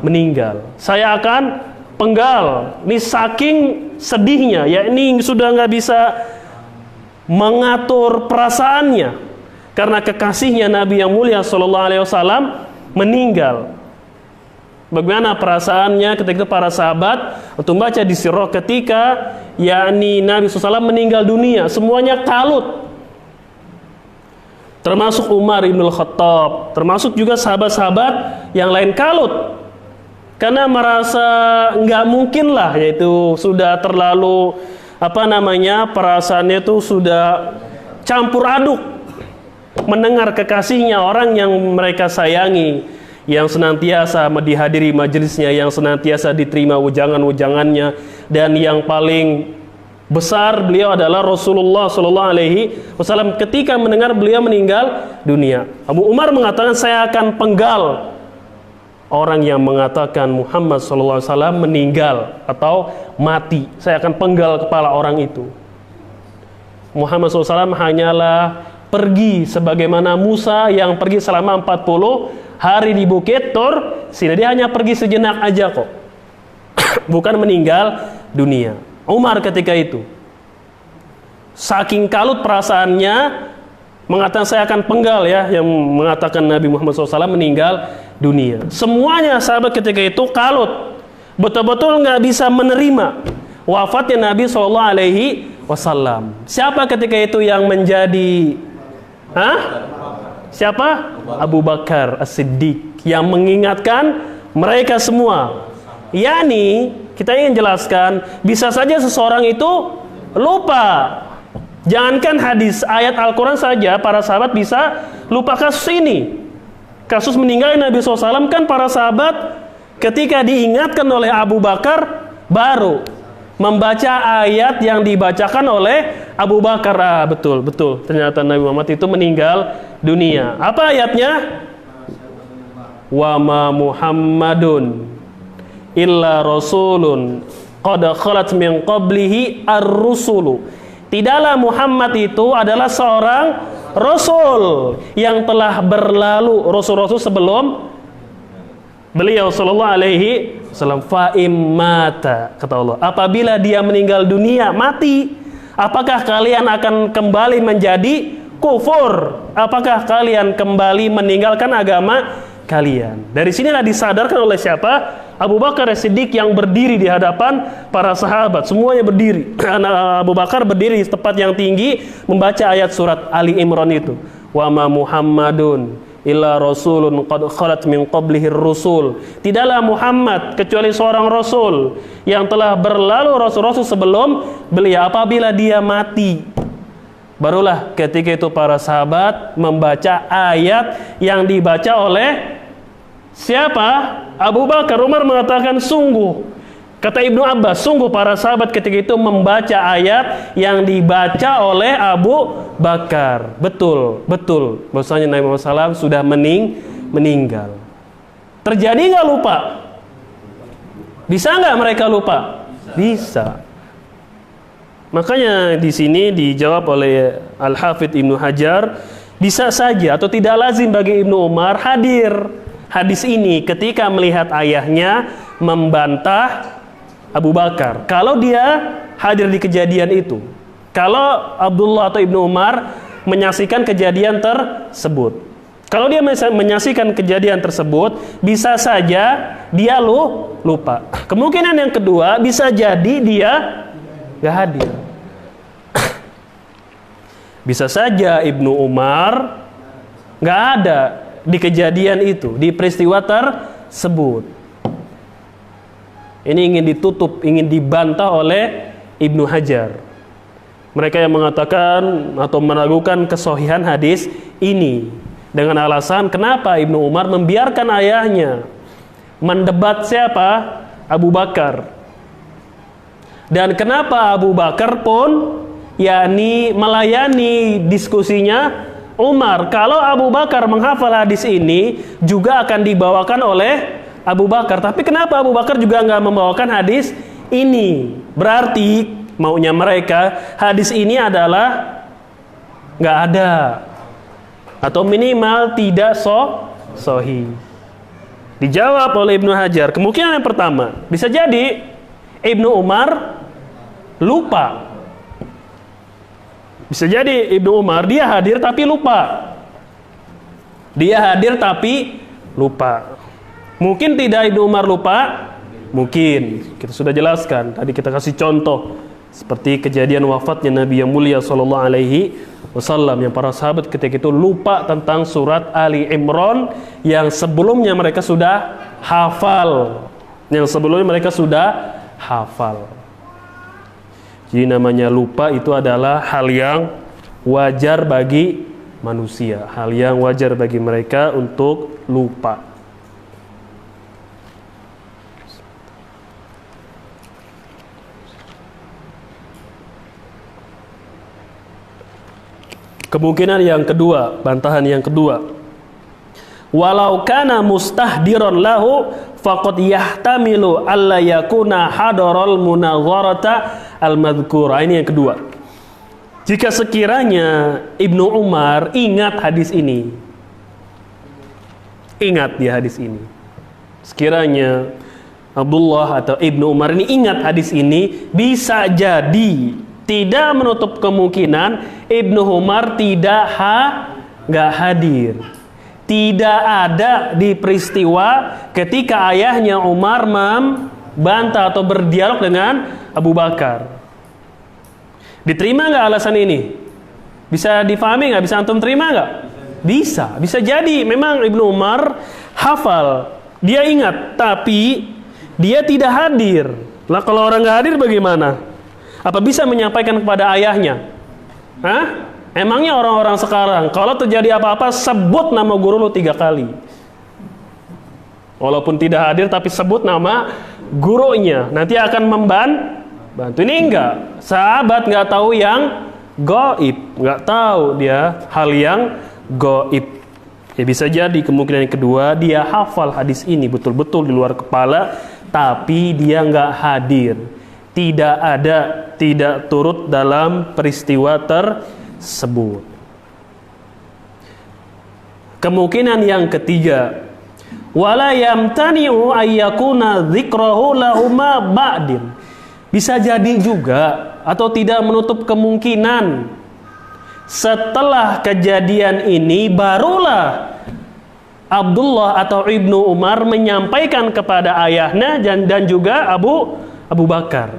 meninggal. Saya akan penggal. Ini saking sedihnya, ya ini sudah nggak bisa mengatur perasaannya karena kekasihnya Nabi yang mulia SAW meninggal. Bagaimana perasaannya ketika itu para sahabat untuk baca di sirah ketika yakni Nabi SAW meninggal dunia, semuanya kalut. Termasuk Umar ibn Khattab, termasuk juga sahabat-sahabat yang lain kalut. Karena merasa nggak mungkin lah, yaitu sudah terlalu perasaannya itu sudah campur aduk mendengar kekasihnya, orang yang mereka sayangi, yang senantiasa dihadiri majelisnya, yang senantiasa diterima ujangan-ujangannya, dan yang paling besar beliau adalah Rasulullah SAW. Ketika mendengar beliau meninggal dunia, Abu Umar mengatakan, saya akan penggal orang yang mengatakan Muhammad SAW meninggal atau mati. Saya akan penggal kepala orang itu. Muhammad SAW hanyalah pergi sebagaimana Musa yang pergi selama 40 hari di Bukit Tur. Dia hanya pergi sejenak aja kok, bukan meninggal dunia. Umar ketika itu saking kalut perasaannya mengatakan, saya akan penggal ya yang mengatakan Nabi Muhammad SAW meninggal dunia. Semuanya sahabat ketika itu kalut, betul-betul nggak bisa menerima wafatnya Nabi SAW. Siapa ketika itu yang menjadi siapa? Abu Bakar As-Siddiq yang mengingatkan mereka semua. Yani kita ingin jelaskan, bisa saja seseorang itu lupa. Jangankan hadis, ayat Al-Quran saja para sahabat bisa lupa kasus ini. Kasus meninggalnya Nabi SAW kan para sahabat ketika diingatkan oleh Abu Bakar baru membaca ayat yang dibacakan oleh Abu Bakar. Betul, ternyata Nabi Muhammad itu meninggal dunia. Apa ayatnya? Wa ma Muhammadun illa rasulun qad khalat min qablihi ar-rusulu. Tidaklah Muhammad itu adalah seorang rasul yang telah berlalu, rasul-rasul sebelum beliau sallallahu alaihi wasallam. Fa immata, kata Allah, apabila dia meninggal dunia, mati, apakah kalian akan kembali menjadi kufur? Apakah kalian kembali meninggalkan agama kalian? Dari sinilah disadarkan oleh siapa? Abu Bakar As-Siddiq yang berdiri di hadapan para sahabat. Semuanya berdiri. Abu Bakar berdiri di tempat yang tinggi membaca ayat surat Ali Imran itu. Wa ma Muhammadun illa rasulun qad khalat min qablihi rusul. Tidaklah Muhammad kecuali seorang rasul yang telah berlalu rasul-rasul sebelum beliau. Apabila dia mati, barulah ketika itu para sahabat membaca ayat yang dibaca oleh siapa? Abu Bakar. Umar mengatakan, sungguh, kata Ibnu Abbas, sungguh para sahabat ketika itu membaca ayat yang dibaca oleh Abu Bakar. Betul bahwasanya Nabi Muhammad SAW sudah meninggal. Terjadi nggak lupa? Bisa nggak mereka lupa? Bisa. Makanya di sini dijawab oleh Al-Hafidh Ibnu Hajar, bisa saja atau tidak lazim bagi Ibnu Umar hadir hadis ini ketika melihat ayahnya membantah Abu Bakar. Kalau dia hadir di kejadian itu, kalau Abdullah atau Ibnu Umar menyaksikan kejadian tersebut, kalau dia menyaksikan kejadian tersebut, bisa saja dia lupa. Kemungkinan yang kedua, bisa jadi dia gak hadir. Bisa saja Ibnu Umar gak ada di kejadian itu, di peristiwa tersebut. Ini ingin ditutup, ingin dibantah oleh Ibnu Hajar. Mereka yang mengatakan atau meragukan kesohihan hadis ini dengan alasan kenapa Ibnu Umar membiarkan ayahnya mendebat siapa? Abu Bakar. Dan kenapa Abu Bakar pun yakni melayani diskusinya Umar. Kalau Abu Bakar menghafal hadis ini juga akan dibawakan oleh Abu Bakar. Tapi kenapa Abu Bakar juga nggak membawakan hadis ini? Berarti maunya mereka hadis ini adalah nggak ada. atau minimal tidak sahih. Dijawab oleh Ibnu Hajar, kemungkinan yang pertama, bisa jadi Ibnu Umar lupa. Bisa jadi Ibnu Umar dia hadir tapi lupa. Dia hadir tapi lupa. Mungkin tidak Ibnu Umar lupa, mungkin. Kita sudah jelaskan, tadi kita kasih contoh seperti kejadian wafatnya Nabi yang mulia sallallahu alaihi wasallam, yang para sahabat ketika itu lupa tentang surat Ali Imran yang sebelumnya mereka sudah hafal. Jadi namanya lupa itu adalah hal yang wajar bagi manusia, hal yang wajar bagi mereka untuk lupa. Kemungkinan yang kedua, bantahan yang kedua, walau kana mustahdiran lahu faqad yahtamilu alla yakuna hadaral munazarata al-madhkura. Ini yang kedua. Jika sekiranya Ibnu Umar ingat hadis ini, ingat dia hadis ini, sekiranya Abdullah atau Ibnu Umar ini ingat hadis ini, bisa jadi tidak menutup kemungkinan Ibnu Umar nggak hadir, tidak ada di peristiwa ketika ayahnya Umar membantah atau berdialog dengan Abu Bakar. Diterima nggak alasan ini? Bisa difahami nggak? Bisa antum terima nggak? Bisa jadi memang Ibnu Umar hafal, dia ingat, tapi dia tidak hadir. Lah kalau orang nggak hadir bagaimana? Apa bisa menyampaikan kepada ayahnya? Emangnya orang-orang sekarang kalau terjadi apa-apa sebut nama guru lu 3 kali, walaupun tidak hadir tapi sebut nama gurunya, nanti akan membantu. Ini enggak, sahabat nggak tahu yang gaib, nggak tahu dia hal yang gaib. Ya bisa jadi kemungkinan yang kedua, dia hafal hadis ini betul-betul di luar kepala, tapi dia nggak hadir, tidak turut dalam peristiwa tersebut. Kemungkinan yang ketiga, wala yamtani'u ayyakuna dzikrahu lahuma ba'din. Bisa jadi juga atau tidak menutup kemungkinan setelah kejadian ini barulah Abdullah atau Ibnu Umar menyampaikan kepada ayahnya dan juga Abu Bakar.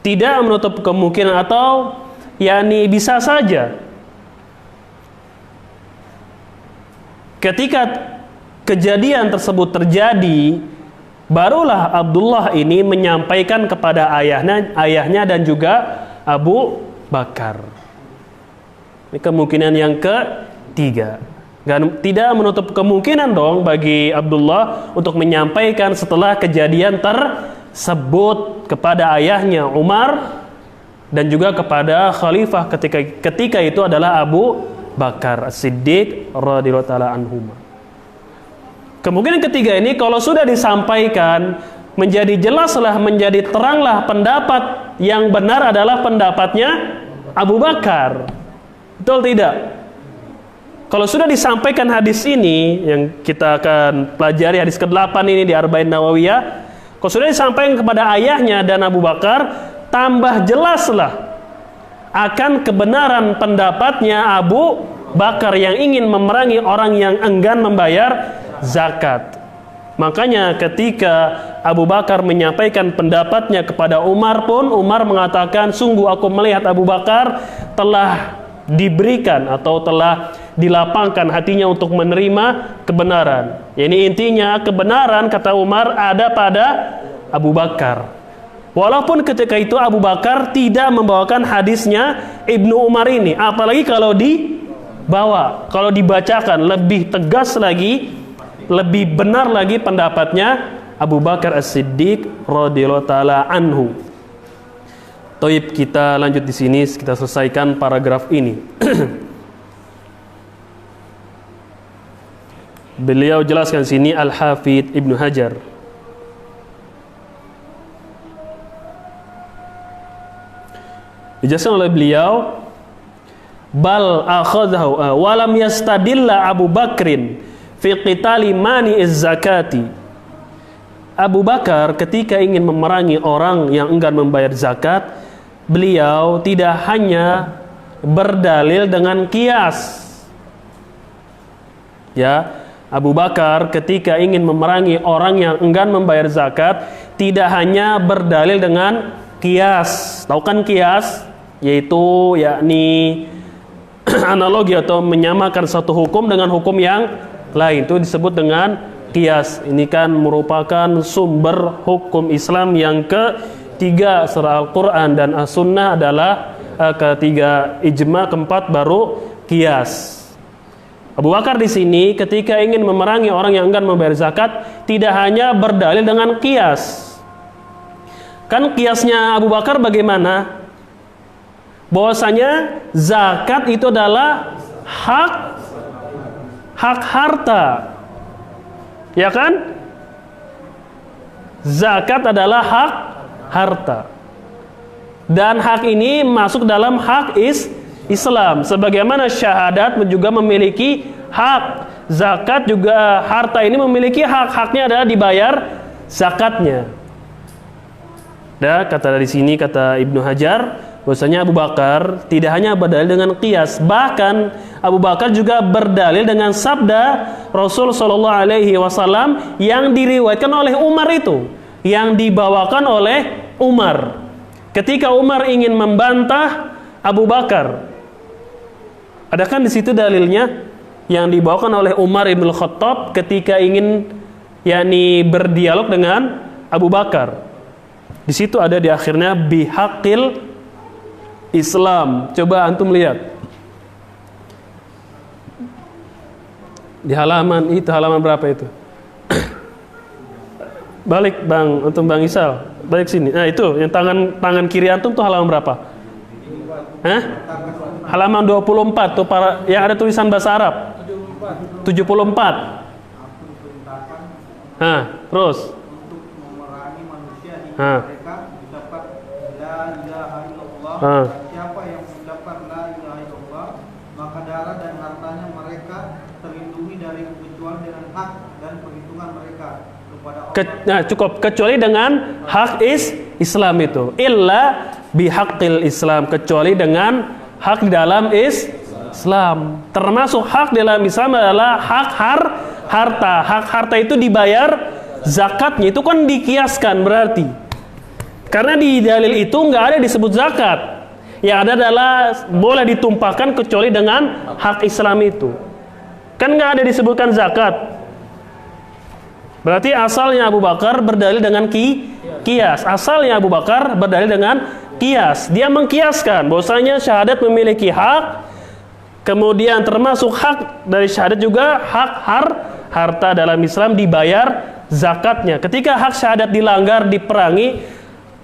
Tidak menutup kemungkinan, atau yakni bisa saja ketika kejadian tersebut terjadi barulah Abdullah ini menyampaikan kepada ayahnya dan juga Abu Bakar. Ini kemungkinan yang ketiga. Tidak menutup kemungkinan dong bagi Abdullah untuk menyampaikan setelah kejadian tersebut kepada ayahnya Umar dan juga kepada khalifah ketika itu adalah Abu Bakar As-Siddiq radhiyallahu taala anhuma. Kemungkinan ketiga ini kalau sudah disampaikan menjadi jelaslah, menjadi teranglah pendapat yang benar adalah pendapatnya Abu Bakar. Betul tidak? Kalau sudah disampaikan hadis ini yang kita akan pelajari, hadis ke-8 ini di Arba'in Nawawiyah, kalau sudah disampaikan kepada ayahnya dan Abu Bakar, tambah jelaslah akan kebenaran pendapatnya Abu Bakar yang ingin memerangi orang yang enggan membayar zakat. Makanya ketika Abu Bakar menyampaikan pendapatnya kepada Umar pun, Umar mengatakan, sungguh aku melihat Abu Bakar telah diberikan atau telah dilapangkan hatinya untuk menerima kebenaran. Ini intinya kebenaran, kata Umar, ada pada Abu Bakar. Walaupun ketika itu Abu Bakar tidak membawakan hadisnya Ibnu Umar ini, apalagi kalau kalau dibacakan lebih tegas lagi, lebih benar lagi pendapatnya Abu Bakar As-Siddiq radhiyallahu taala anhu. Taib, kita lanjut di sini, kita selesaikan paragraf ini. Beliau jelaskan sini Al-Hafidz Ibnu Hajar. Dijelaskan oleh beliau, bal akhadhahu wa lam yastadilla Abu Bakrin fi qitali mani'iz zakati. Abu Bakar ketika ingin memerangi orang yang enggan membayar zakat, beliau tidak hanya berdalil dengan qiyas. Ya, Abu Bakar ketika ingin memerangi orang yang enggan membayar zakat, tidak hanya berdalil dengan qiyas. Tahu kan qiyas? Yaitu yakni analogi atau menyamakan satu hukum dengan hukum yang lain. Itu disebut dengan qiyas. Ini kan merupakan sumber hukum Islam yang ketiga setelah Al-Quran dan As-Sunnah adalah ketiga ijma, keempat baru qiyas. Abu Bakar di sini ketika ingin memerangi orang yang enggan membayar zakat, tidak hanya berdalil dengan qiyas. Kan qiyasnya Abu Bakar bagaimana? Bahwasanya zakat itu adalah hak harta. Ya kan? Zakat adalah hak harta. Dan hak ini masuk dalam hak Islam. Sebagaimana syahadat juga memiliki hak, zakat juga harta ini memiliki hak. Haknya adalah dibayar zakatnya. Dan kata dari sini kata Ibnu Hajar, bahwasanya Abu Bakar tidak hanya berdalil dengan qiyas, bahkan Abu Bakar juga berdalil dengan sabda Rasul sallallahu alaihi wasallam yang diriwayatkan oleh Umar itu, yang dibawakan oleh Umar. Ketika Umar ingin membantah Abu Bakar, ada kan di situ dalilnya yang dibawakan oleh Umar ibn Khattab ketika ingin yakni berdialog dengan Abu Bakar. Di situ ada di akhirnya bihaqil Islam. Coba antum lihat di halaman itu, halaman berapa itu? Balik Bang, untuk Bang Isal, balik sini. Nah itu yang tangan kiri antum tuh halaman berapa? Hah? Halaman 24 tuh para yang ada tulisan bahasa Arab. 74. Hah, terus. Untuk memerangi manusia hingga Hah. mereka mendapat la ilaha illallah. Hah. Siapa yang mendapat la ilaha illallah, maka darah dan hartanya mereka terlindungi dari kecuali dengan hak dan perhitungan mereka kepada Allah. Nah, cukup kecuali dengan hak Islam itu. Illa bihaqqil Islam, kecuali dengan hak di dalam Islam. Termasuk hak dalam Islam adalah hak harta. Hak harta itu dibayar zakatnya. Itu kan dikiaskan berarti. Karena di dalil itu nggak ada disebut zakat. Yang ada adalah boleh ditumpahkan kecuali dengan hak Islam itu. Kan nggak ada disebutkan zakat. Berarti asalnya Abu Bakar berdalil dengan qiyas. Asalnya Abu Bakar berdalil dengan qiyas. Dia mengkiaskan bahwasanya syahadat memiliki hak, kemudian termasuk hak dari syahadat juga hak harta dalam Islam dibayar zakatnya. Ketika hak syahadat dilanggar diperangi,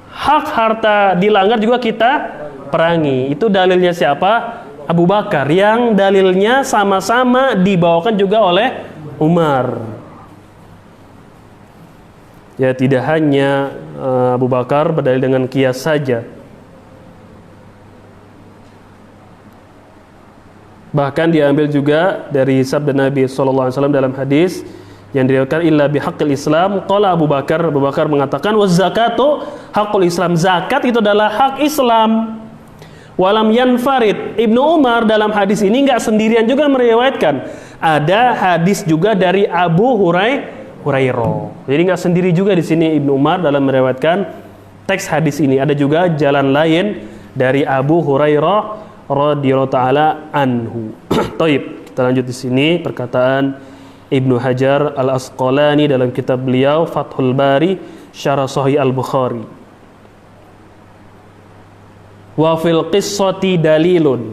hak harta dilanggar juga kita perangi. Itu dalilnya siapa? Abu Bakar, yang dalilnya sama-sama dibawakan juga oleh Umar. Ya, tidak hanya Abu Bakar berdalil dengan qiyas saja. Bahkan diambil juga dari sabda Nabi SAW dalam hadis yang diriwayatkan illa bihaqqil Islam. Qala Abu Bakar mengatakan wa zakatu haqqul Islam. Zakat itu adalah hak Islam. Walam yanfarid. Ibnu Umar dalam hadis ini enggak sendirian juga meriwayatkan. Ada hadis juga dari Abu Hurairah. Jadi enggak sendiri juga di sini Ibnu Umar dalam meriwayatkan teks hadis ini. Ada juga jalan lain dari Abu Hurairah radhiyallahu taala anhu. Taib, kita lanjut di sini perkataan Ibnu Hajar Al-Asqalani dalam kitab beliau Fathul Bari Syarah Sahih Al-Bukhari. Wa fil qissati dalilun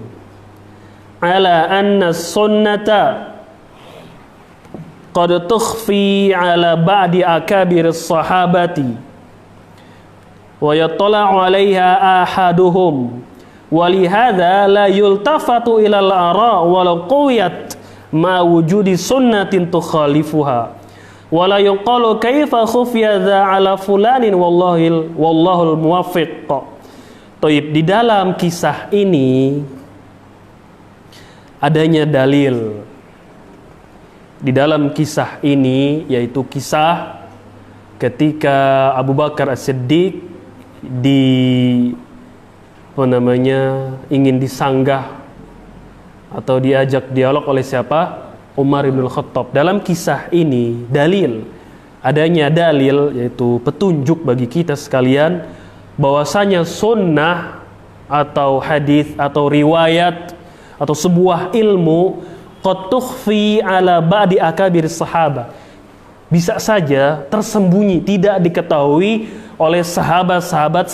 ala anna sunnata qad tukhfi ala ba'di akabir as-sahabati wa yattala 'alaiha ahaduhum. Walihada la yultafatu ilal ara walau qawiyat ma wujudi sunnatin tukhalifuha wala yuqalu kaifa khufiya dha ala fulanin wallahul muwaffiq. Taib, di dalam kisah ini adanya dalil di dalam kisah ini, yaitu kisah ketika Abu Bakar As-Siddiq ingin disanggah atau diajak dialog oleh siapa? Umar bin Khattab. Dalam kisah ini adanya dalil, yaitu petunjuk bagi kita sekalian bahwasanya sunnah atau hadis atau riwayat atau sebuah ilmu qad tukhfi ala ba'di akabir sahabat, bisa saja tersembunyi, tidak diketahui oleh sahabat-sahabat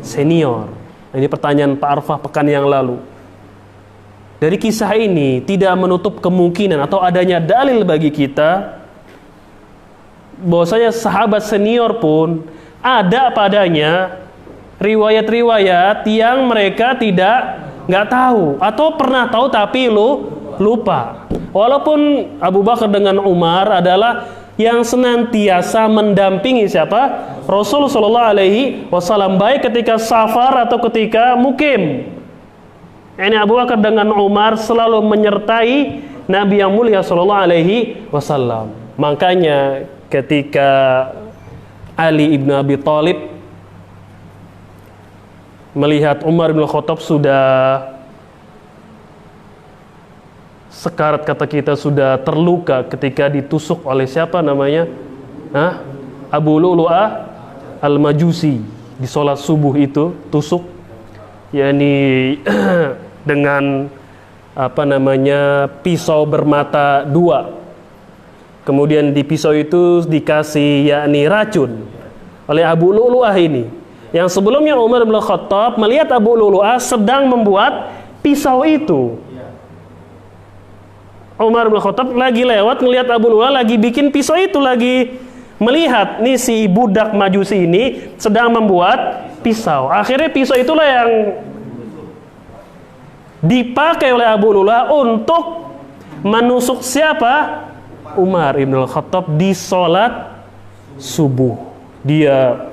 senior. Ini pertanyaan Pak Arfah pekan yang lalu. Dari kisah ini tidak menutup kemungkinan atau adanya dalil bagi kita bahwasanya sahabat senior pun ada padanya riwayat-riwayat yang mereka nggak tahu atau pernah tahu tapi lupa. Walaupun Abu Bakar dengan Umar adalah yang senantiasa mendampingi siapa? Rasul sallallahu alaihi wasallam, baik ketika safar atau ketika mukim. Ini Abu Bakar dengan Umar selalu menyertai Nabi yang mulia sallallahu alaihi wasallam. Makanya ketika Ali ibn Abi Thalib melihat Umar bin Khattab sudah sekarat, kata kita sudah terluka ketika ditusuk oleh siapa namanya? Abu Lu'lu'ah Al-Majusi di sholat subuh itu tusuk, yakni dengan pisau bermata dua. Kemudian di pisau itu dikasih yakni racun oleh Abu Lu'lu'ah ini. Yang sebelumnya Umar bin Khattab melihat Abu Lu'lu'ah sedang membuat pisau itu. Umar bin Khattab lagi lewat melihat Abu Lu'lu'ah lagi bikin pisau itu, lagi melihat nih si budak Majusi ini sedang membuat pisau. Akhirnya pisau itulah yang dipakai oleh Abu Lu'lu'ah untuk menusuk siapa? Umar ibn Khattab di sholat subuh. Dia,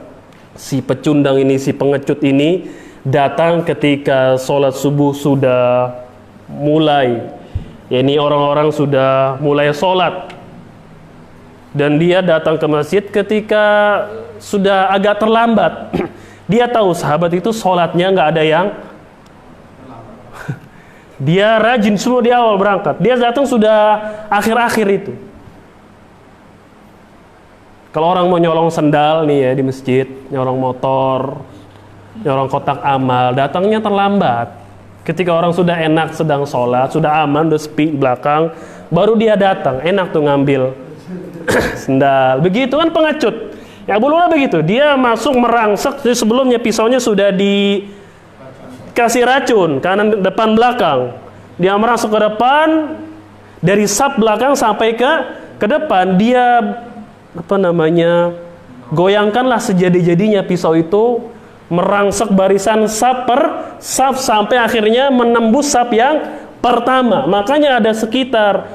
si pecundang ini, si pengecut ini datang ketika sholat subuh sudah mulai, yakni orang-orang sudah mulai sholat, dan dia datang ke masjid ketika sudah agak terlambat. Dia tahu sahabat itu sholatnya nggak ada yang dia rajin semua di awal berangkat, dia datang sudah akhir-akhir itu. Kalau orang mau nyolong sendal nih ya di masjid, nyolong motor, nyolong kotak amal, datangnya terlambat. Ketika orang sudah enak sedang sholat, sudah aman, udah sepi di belakang, baru dia datang, enak tuh ngambil sendal. Begitu kan pengecut. Ya Abu Lu'lu'ah begitu, dia masuk merangsek, sebelumnya pisaunya sudah dikasih racun kanan depan belakang. Dia merangsek ke depan, dari saf belakang sampai ke depan, dia goyangkanlah sejadi-jadinya pisau itu, merangsek barisan saf per saf sampai akhirnya menembus saf yang pertama. Makanya ada sekitar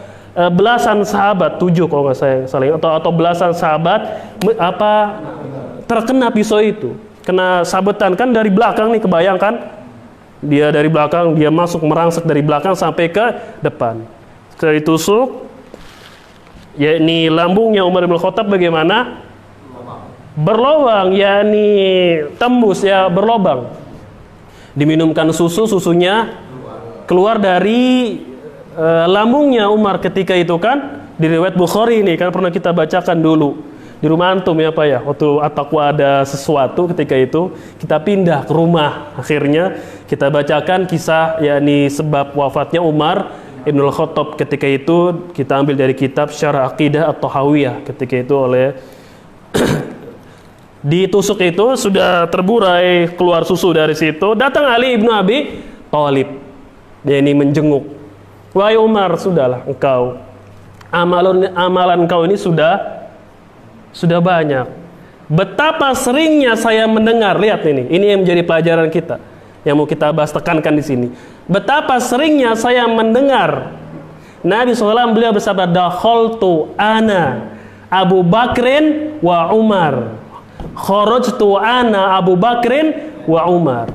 belasan sahabat, 7 kalau nggak saya salah, atau belasan sahabat terkena pisau itu, kena sabetan kan dari belakang nih, kebayangkan dia dari belakang, dia masuk merangsek dari belakang sampai ke depan. Setelah ditusuk, yakni lambungnya Umar bin Khattab bagaimana? Berlobang, yakni tembus ya, berlobang. Diminumkan susunya keluar dari lambungnya Umar ketika itu kan. Di riwayat Bukhari ini kan pernah kita bacakan dulu di rumah antum ya Pak ya, waktu At-Taqwa ada sesuatu ketika itu kita pindah ke rumah, akhirnya kita bacakan kisah yakni sebab wafatnya Umar Ibnul Khattab ketika itu, kita ambil dari kitab Syarah Aqidah At-Tahawiyah ketika itu oleh ditusuk itu sudah terburai keluar susu dari situ. Datang Ali ibnu Abi Thalib, dia ini menjenguk, wahai Umar, sudahlah engkau, amalan engkau ini sudah banyak. Betapa seringnya saya mendengar, lihat ini yang menjadi pelajaran kita yang mau kita bahas, tekankan di sini. Betapa seringnya saya mendengar Nabi SAW beliau bersabda, dakhaltu ana Abu Bakrin wa Umar, kharajtu ana Abu Bakrin wa Umar.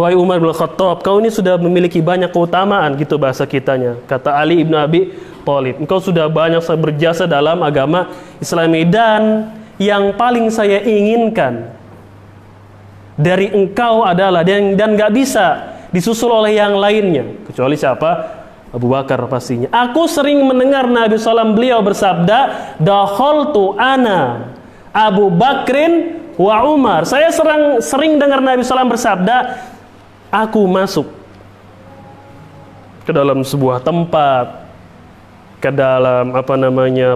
Wahai Umar bin Khattab, kau ini sudah memiliki banyak keutamaan, gitu bahasa kitanya. Kata Ali ibn Abi Thalib, engkau sudah banyak berjasa dalam agama Islami, dan yang paling saya inginkan dari engkau adalah, dan gak bisa disusul oleh yang lainnya, kecuali siapa? Abu Bakar pastinya. Aku sering mendengar Nabi SAW beliau bersabda, dakhaltu ana Abu Bakrin wa Umar. Saya sering dengar Nabi SAW bersabda, aku masuk ke dalam sebuah tempat, ke dalam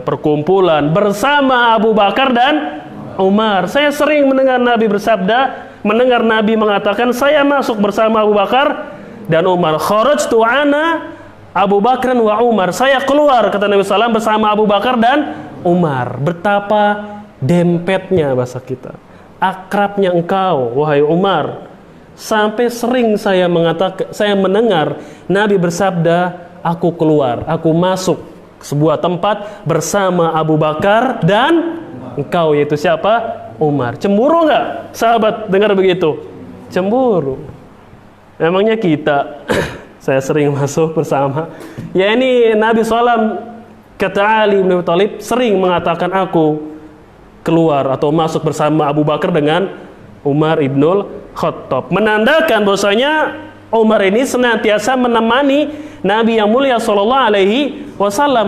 perkumpulan bersama Abu Bakar dan Umar. Saya sering mendengar Nabi bersabda, mendengar Nabi mengatakan, saya masuk bersama Abu Bakar dan Umar. Kharajtu ana Abu Bakar wa Umar. Saya keluar, kata Nabi SAW, bersama Abu Bakar dan Umar. Betapa dempetnya bahasa kita, akrabnya engkau, wahai Umar. Sampai sering saya mendengar Nabi bersabda, aku keluar, aku masuk ke sebuah tempat bersama Abu Bakar dan engkau, yaitu siapa? Umar. Cemburu nggak sahabat dengar begitu? Cemburu. Emangnya kita saya sering masuk bersama. Ya ini Nabi SAW, kata Ali bin Abi Thalib, sering mengatakan aku keluar atau masuk bersama Abu Bakar dengan Umar ibnul Khattab. Menandakan bahwasanya Umar ini senantiasa menemani Nabi yang mulia SAW,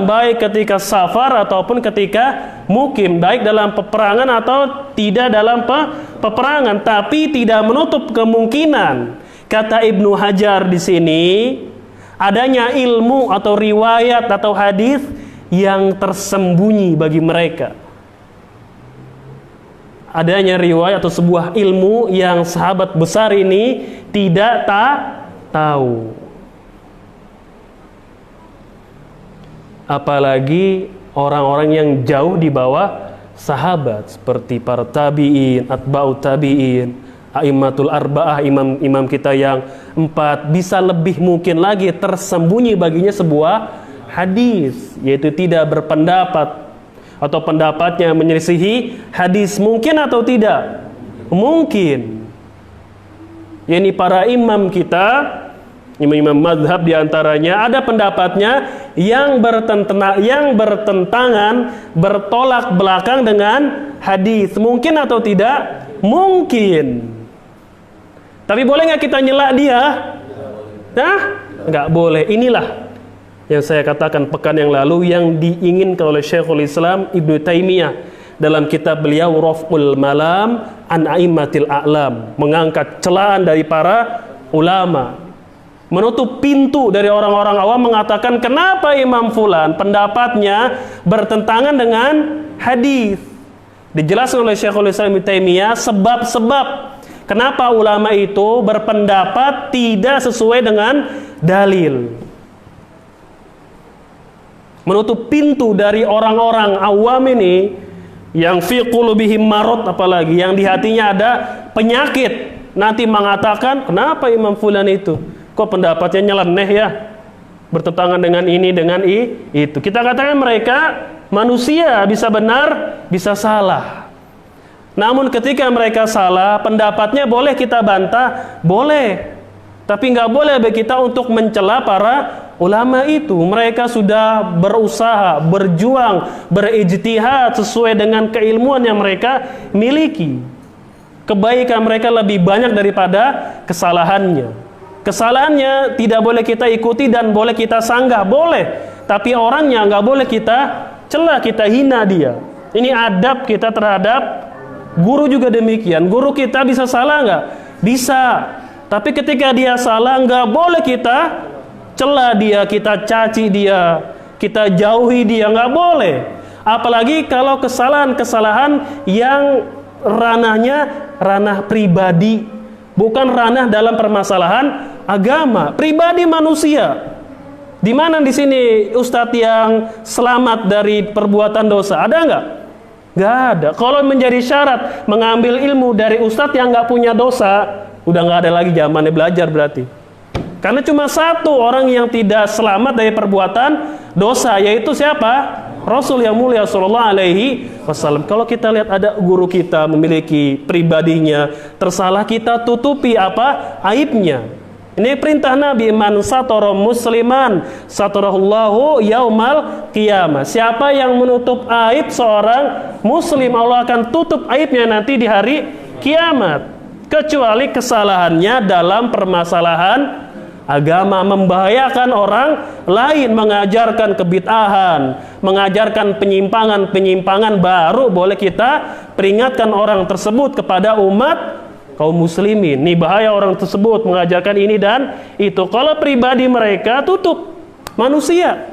baik ketika safar ataupun ketika mukim, baik dalam peperangan atau tidak dalam peperangan. Tapi tidak menutup kemungkinan, kata Ibnu Hajar di sini, adanya ilmu atau riwayat atau hadis yang tersembunyi bagi mereka. Adanya riwayat atau sebuah ilmu yang sahabat besar ini tidak tahu. Apalagi orang-orang yang jauh di bawah sahabat, seperti para tabi'in, atba'ut tabi'in, a'immatul arba'ah, imam-imam kita yang 4, bisa lebih mungkin lagi tersembunyi baginya sebuah hadis, yaitu tidak berpendapat atau pendapatnya menyelisihi hadis. Mungkin atau tidak? Mungkin. Yani para imam kita, imam-imam mazhab diantaranya, ada pendapatnya yang bertentangan, bertolak belakang dengan hadis. Mungkin atau tidak? Mungkin. Tapi boleh nggak kita nyela dia? Nah, nggak boleh. Inilah yang saya katakan pekan yang lalu, yang diinginkan oleh Syekhul Islam Ibnu Taimiyah dalam kitab beliau Raf'ul Malam an A'immatil A'lam, mengangkat celaan dari para ulama, menutup pintu dari orang-orang awam mengatakan kenapa Imam Fulan pendapatnya bertentangan dengan hadis. Dijelaskan oleh Syekhul Islam Ibnu Taimiyah sebab-sebab kenapa ulama itu berpendapat tidak sesuai dengan dalil. Menutup pintu dari orang-orang awam ini yang fi qulubihim marad, apalagi yang di hatinya ada penyakit, nanti mengatakan kenapa Imam Fulan itu kok pendapatnya nyeleneh ya, bertentangan dengan ini dengan itu. Kita katakan mereka manusia, bisa benar bisa salah. Namun ketika mereka salah, pendapatnya boleh kita bantah, boleh, tapi nggak boleh bagi kita untuk mencela para ulama itu. Mereka sudah berusaha, berjuang, berijtihad sesuai dengan keilmuan yang mereka miliki. Kebaikan mereka lebih banyak daripada kesalahannya. Kesalahannya tidak boleh kita ikuti dan boleh kita sanggah, boleh. Tapi orangnya nggak boleh kita cela, kita hina dia. Ini adab kita terhadap guru juga demikian. Guru kita bisa salah nggak? Bisa. Tapi ketika dia salah, nggak boleh kita cela dia, kita caci dia, kita jauhi dia, nggak boleh. Apalagi kalau kesalahan-kesalahan yang ranahnya ranah pribadi, bukan ranah dalam permasalahan agama, pribadi manusia. Di mana di sini ustadz yang selamat dari perbuatan dosa? Ada nggak? Nggak ada. Kalau menjadi syarat mengambil ilmu dari ustadz yang nggak punya dosa, udah nggak ada lagi zamannya belajar berarti. Karena cuma satu orang yang tidak selamat dari perbuatan dosa, yaitu siapa? Rasul yang mulia sallallahu alaihi wasallam. Kalau kita lihat ada guru kita memiliki pribadinya tersalah, kita tutupi apa? Aibnya. Ini perintah Nabi, man satara musliman satarahullahu yaumal qiyamah. Siapa yang menutup aib seorang muslim, Allah akan tutup aibnya nanti di hari kiamat. Kecuali kesalahannya dalam permasalahan agama, membahayakan orang lain, mengajarkan kebid'ahan, mengajarkan penyimpangan-penyimpangan, baru boleh kita peringatkan orang tersebut kepada umat kaum muslimin. Nih bahaya orang tersebut mengajarkan ini dan itu. Kalau pribadi mereka tutup. Manusia,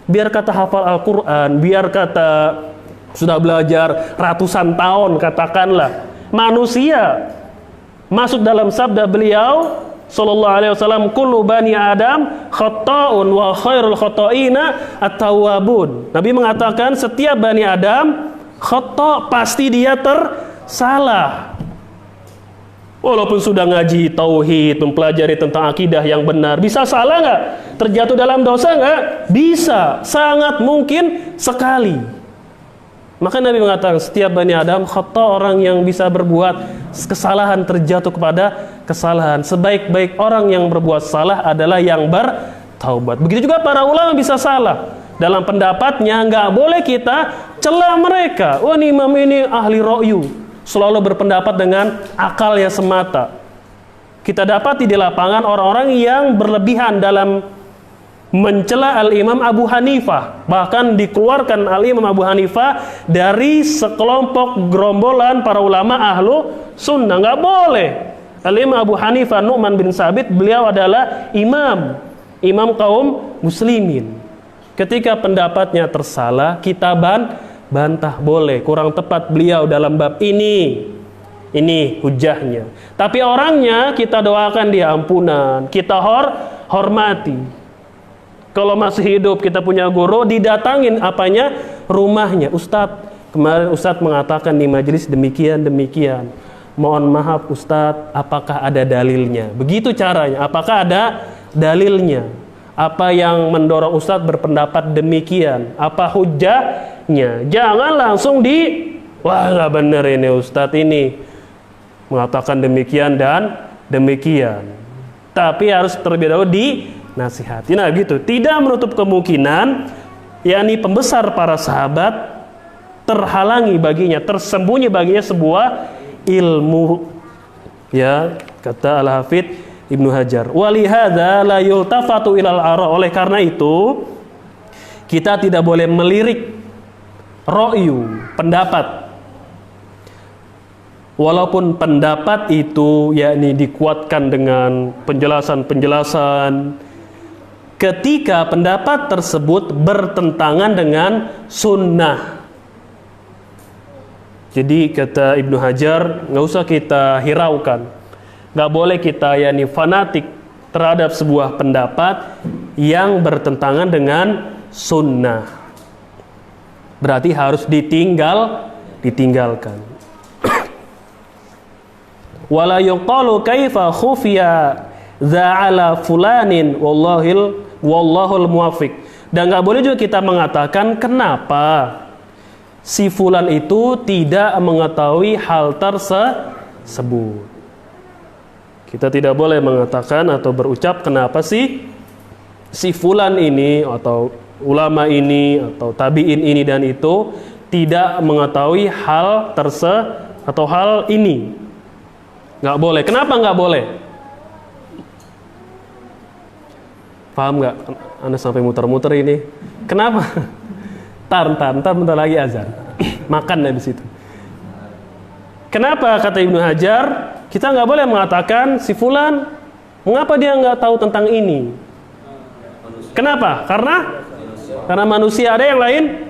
biar kata hafal Al-Quran, biar kata sudah belajar ratusan tahun, katakanlah manusia, masuk dalam sabda beliau sallallahu alaihi wasallam, kullu bani adam khata'un wa khairul khata'ina at-tawwabun. Nabi mengatakan setiap bani Adam khata', pasti dia tersalah. Walaupun sudah ngaji tauhid, mempelajari tentang akidah yang benar, bisa salah nggak? Terjatuh dalam dosa nggak? Bisa, sangat mungkin sekali. Maka Nabi mengatakan setiap bani Adam khata', orang yang bisa berbuat kesalahan, terjatuh kepada kesalahan. Sebaik-baik orang yang berbuat salah adalah yang bertaubat. Begitu juga para ulama bisa salah. Dalam pendapatnya nggak boleh kita cela mereka. Wah, ini imam ini ahli ra'yu, selalu berpendapat dengan akalnya semata. Kita dapati di lapangan orang-orang yang berlebihan dalam mencela Al-Imam Abu Hanifah. Bahkan dikeluarkan Al-Imam Abu Hanifah dari sekelompok gerombolan para ulama ahlu sunnah. Nggak boleh. Al-Imam Abu Hanifah Nu'man bin Sabit, beliau adalah imam kaum muslimin. Ketika pendapatnya tersalah, kita bantah, boleh, kurang tepat beliau dalam bab ini hujahnya. Tapi orangnya kita doakan dia ampunan, kita hormati. Kalau masih hidup, kita punya guru, didatangin apanya? Rumahnya. Ustadz, kemarin Ustadz mengatakan di majelis demikian. Mohon maaf Ustadz, apakah ada dalilnya? Begitu caranya. Apakah ada dalilnya? Apa yang mendorong Ustadz berpendapat demikian? Apa hujahnya? Jangan langsung wah nggak bener ini Ustadz ini mengatakan demikian dan demikian. Tapi harus terlebih dahulu dinasihati. Nah gitu, tidak menutup kemungkinan yakni pembesar para sahabat terhalangi baginya, tersembunyi baginya sebuah ilmu. Ya, kata Al-Hafidz Ibnu Hajar, walihada la yultafatu ilal ara. Oleh karena itu kita tidak boleh melirik ra'yu, pendapat. Walaupun pendapat itu yakni dikuatkan dengan penjelasan-penjelasan, ketika pendapat tersebut bertentangan dengan sunnah. Jadi kata Ibnu Hajar, nggak usah kita hiraukan. Nggak boleh kita yakni fanatik terhadap sebuah pendapat yang bertentangan dengan sunnah. Berarti harus ditinggalkan. Wala yuqalu kaifa khufiya za'ala fulanin wallahul muwaffiq. Dan nggak boleh juga kita mengatakan kenapa si fulan itu tidak mengetahui hal tersebut. Kita tidak boleh mengatakan atau berucap kenapa sih si fulan ini atau ulama ini atau tabi'in ini dan itu tidak mengetahui hal atau hal ini. Nggak boleh. Kenapa nggak boleh? Paham nggak? Anda sampai muter-muter ini. Kenapa? Bentar lagi azan. Makan habis itu. Kenapa kata Ibnu Hajar kita nggak boleh mengatakan si fulan, mengapa dia nggak tahu tentang ini? Kenapa? Karena manusia. Ada yang lain?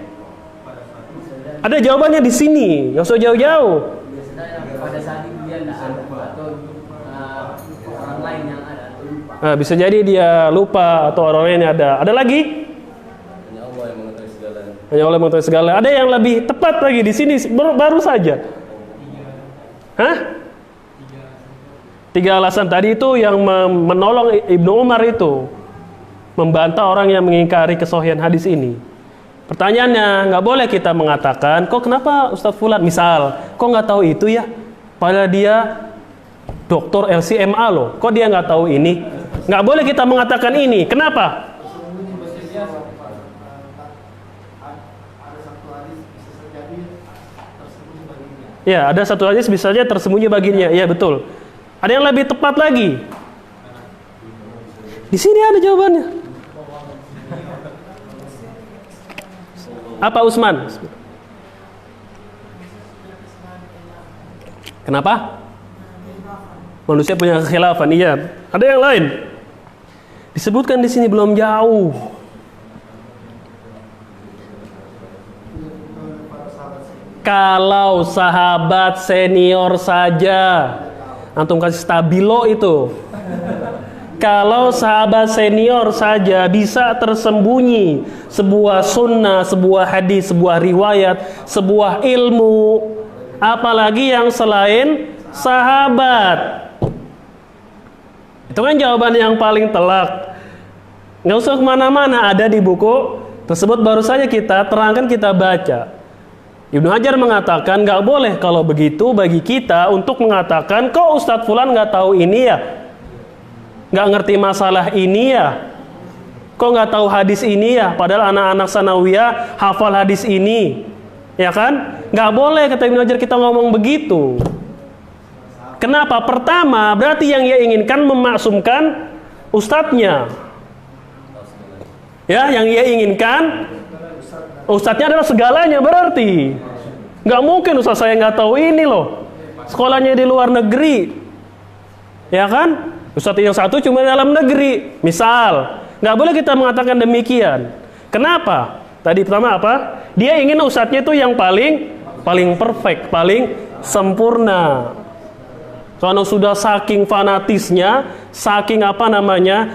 Ada jawabannya di sini. Nggak usah jauh-jauh. Pada saat itu dia tidak ada atau orang lain yang ada atau lupa. Nah, bisa jadi dia lupa atau orang lain ada. Ada lagi? Hanya Allah yang mengetahui segala. Hanya Allah yang mengetahui segala. Ada yang lebih tepat lagi di sini baru saja. Hah? 3 alasan tadi itu yang menolong Ibnu Umar itu membantah orang yang mengingkari kesohihan hadis ini. Pertanyaannya, nggak boleh kita mengatakan, kok kenapa Ustadz Fulan, misal, kok nggak tahu itu ya? Padahal dia doktor LCMA loh, kok dia nggak tahu ini? Nggak boleh kita mengatakan ini. Kenapa? Ya, ada satu hadis bisa saja tersembunyi baginya. Ya, betul. Ada yang lebih tepat lagi. Di sini ada jawabannya. Apa Usman? Kenapa? Manusia punya kekhilafan. Iya. Ada yang lain. Disebutkan di sini belum jauh. Kalau sahabat senior saja, antum kasih stabilo itu. Kalau sahabat senior saja bisa tersembunyi sebuah sunnah, sebuah hadis, sebuah riwayat, sebuah ilmu, apalagi yang selain sahabat. Itu kan jawaban yang paling telak. Nggak usah kemana-mana, ada di buku tersebut, baru saja kita terangkan, kita baca. Ibnu Hajar mengatakan nggak boleh kalau begitu bagi kita untuk mengatakan, kok Ustadz Fulan nggak tahu ini ya, nggak ngerti masalah ini ya, kok nggak tahu hadis ini ya, padahal anak-anak sanawiyah hafal hadis ini, ya kan? Nggak boleh kata Ibnu Hajar kita ngomong begitu. Kenapa? Pertama, berarti yang ia inginkan memaksumkan ustadznya. Ya, yang ia inginkan ustadznya adalah segalanya, berarti nggak mungkin ustadz saya nggak tahu ini loh, sekolahnya di luar negeri, ya kan? Ustadz yang satu cuma dalam negeri, misal. Nggak boleh kita mengatakan demikian. Kenapa? Tadi pertama apa? Dia ingin ustadznya itu yang paling perfect, paling sempurna. Karena sudah saking fanatisnya, saking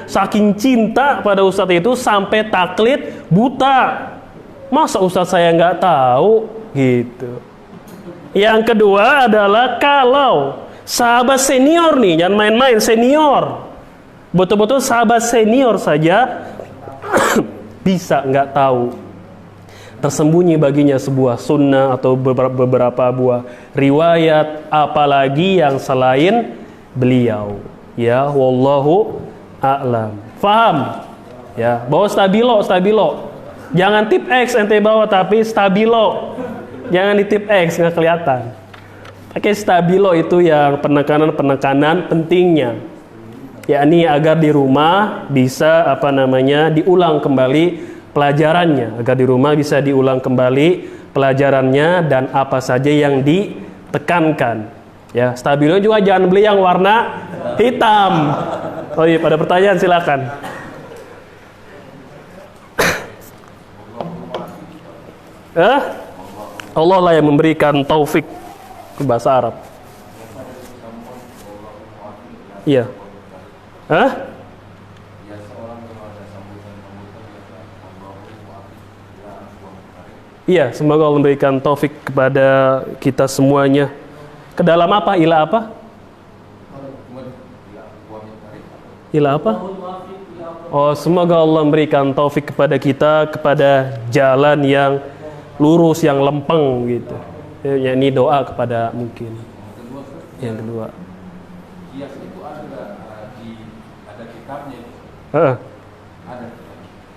saking cinta pada ustadz itu sampai taklid buta. Masa ustadz saya nggak tahu gitu. Yang kedua adalah kalau sahabat senior nih, jangan main-main, senior, betul-betul sahabat senior saja bisa nggak tahu, tersembunyi baginya sebuah sunnah atau beberapa buah riwayat, apalagi yang selain beliau. Ya, wallahu a'lam. Faham? Ya, bawa stabilo. Jangan tip X ente bawa, tapi stabilo. Jangan di tip X, nggak kelihatan. Pakai stabilo itu yang penekanan pentingnya. Yakni agar di rumah bisa diulang kembali pelajarannya. Agar di rumah bisa diulang kembali pelajarannya dan apa saja yang ditekankan. Ya, stabilo juga jangan beli yang warna hitam. Oh iya, pada pertanyaan silakan. Allah lah yang memberikan taufik ke bahasa Arab. Iya. Iya, semoga Allah memberikan taufik kepada kita semuanya. Ke dalam apa? Ila apa? Ila apa? Oh, semoga Allah memberikan taufik kepada kita kepada jalan yang lurus, yang lempeng gitu. Ya, ini doa kepada mungkin. Yang kedua. Kias itu ada kitabnya. Ada.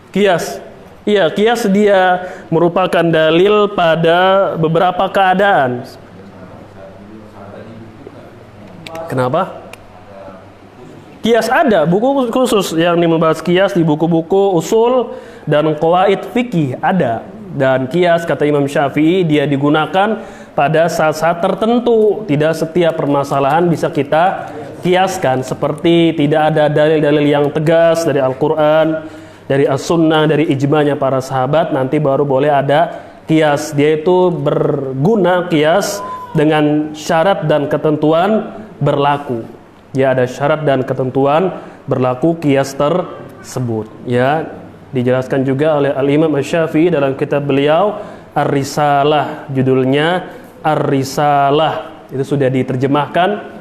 Kias. Iya, kias dia merupakan dalil pada beberapa keadaan. Kenapa? Kias ada buku khusus yang membahas kias di buku-buku usul dan qawaid fikih ada. Dan kias kata Imam Syafi'i dia digunakan pada saat-saat tertentu. Tidak setiap permasalahan bisa kita kiaskan. Seperti tidak ada dalil-dalil yang tegas dari Al-Quran, dari As-Sunnah, dari ijma'nya para sahabat, nanti baru boleh ada kias. Dia itu berguna kias dengan syarat dan ketentuan berlaku. Ya, ada syarat dan ketentuan berlaku kias tersebut. Ya, dijelaskan juga oleh Al-Imam Asy-Syafi'i dalam kitab beliau Ar-Risalah, judulnya Ar-Risalah. Itu sudah diterjemahkan.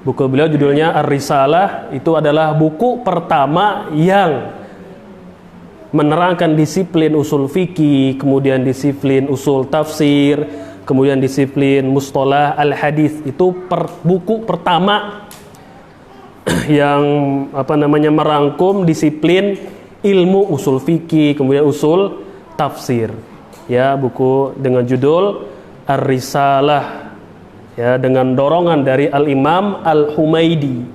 Buku beliau judulnya Ar-Risalah, itu adalah buku pertama yang menerangkan disiplin usul fikih, kemudian disiplin usul tafsir, kemudian disiplin mustalah al-hadis. Itu buku pertama yang merangkum disiplin ilmu usul fikih, kemudian usul tafsir. Ya, buku dengan judul Ar-Risalah, ya, dengan dorongan dari Al-Imam Al-Humaidi.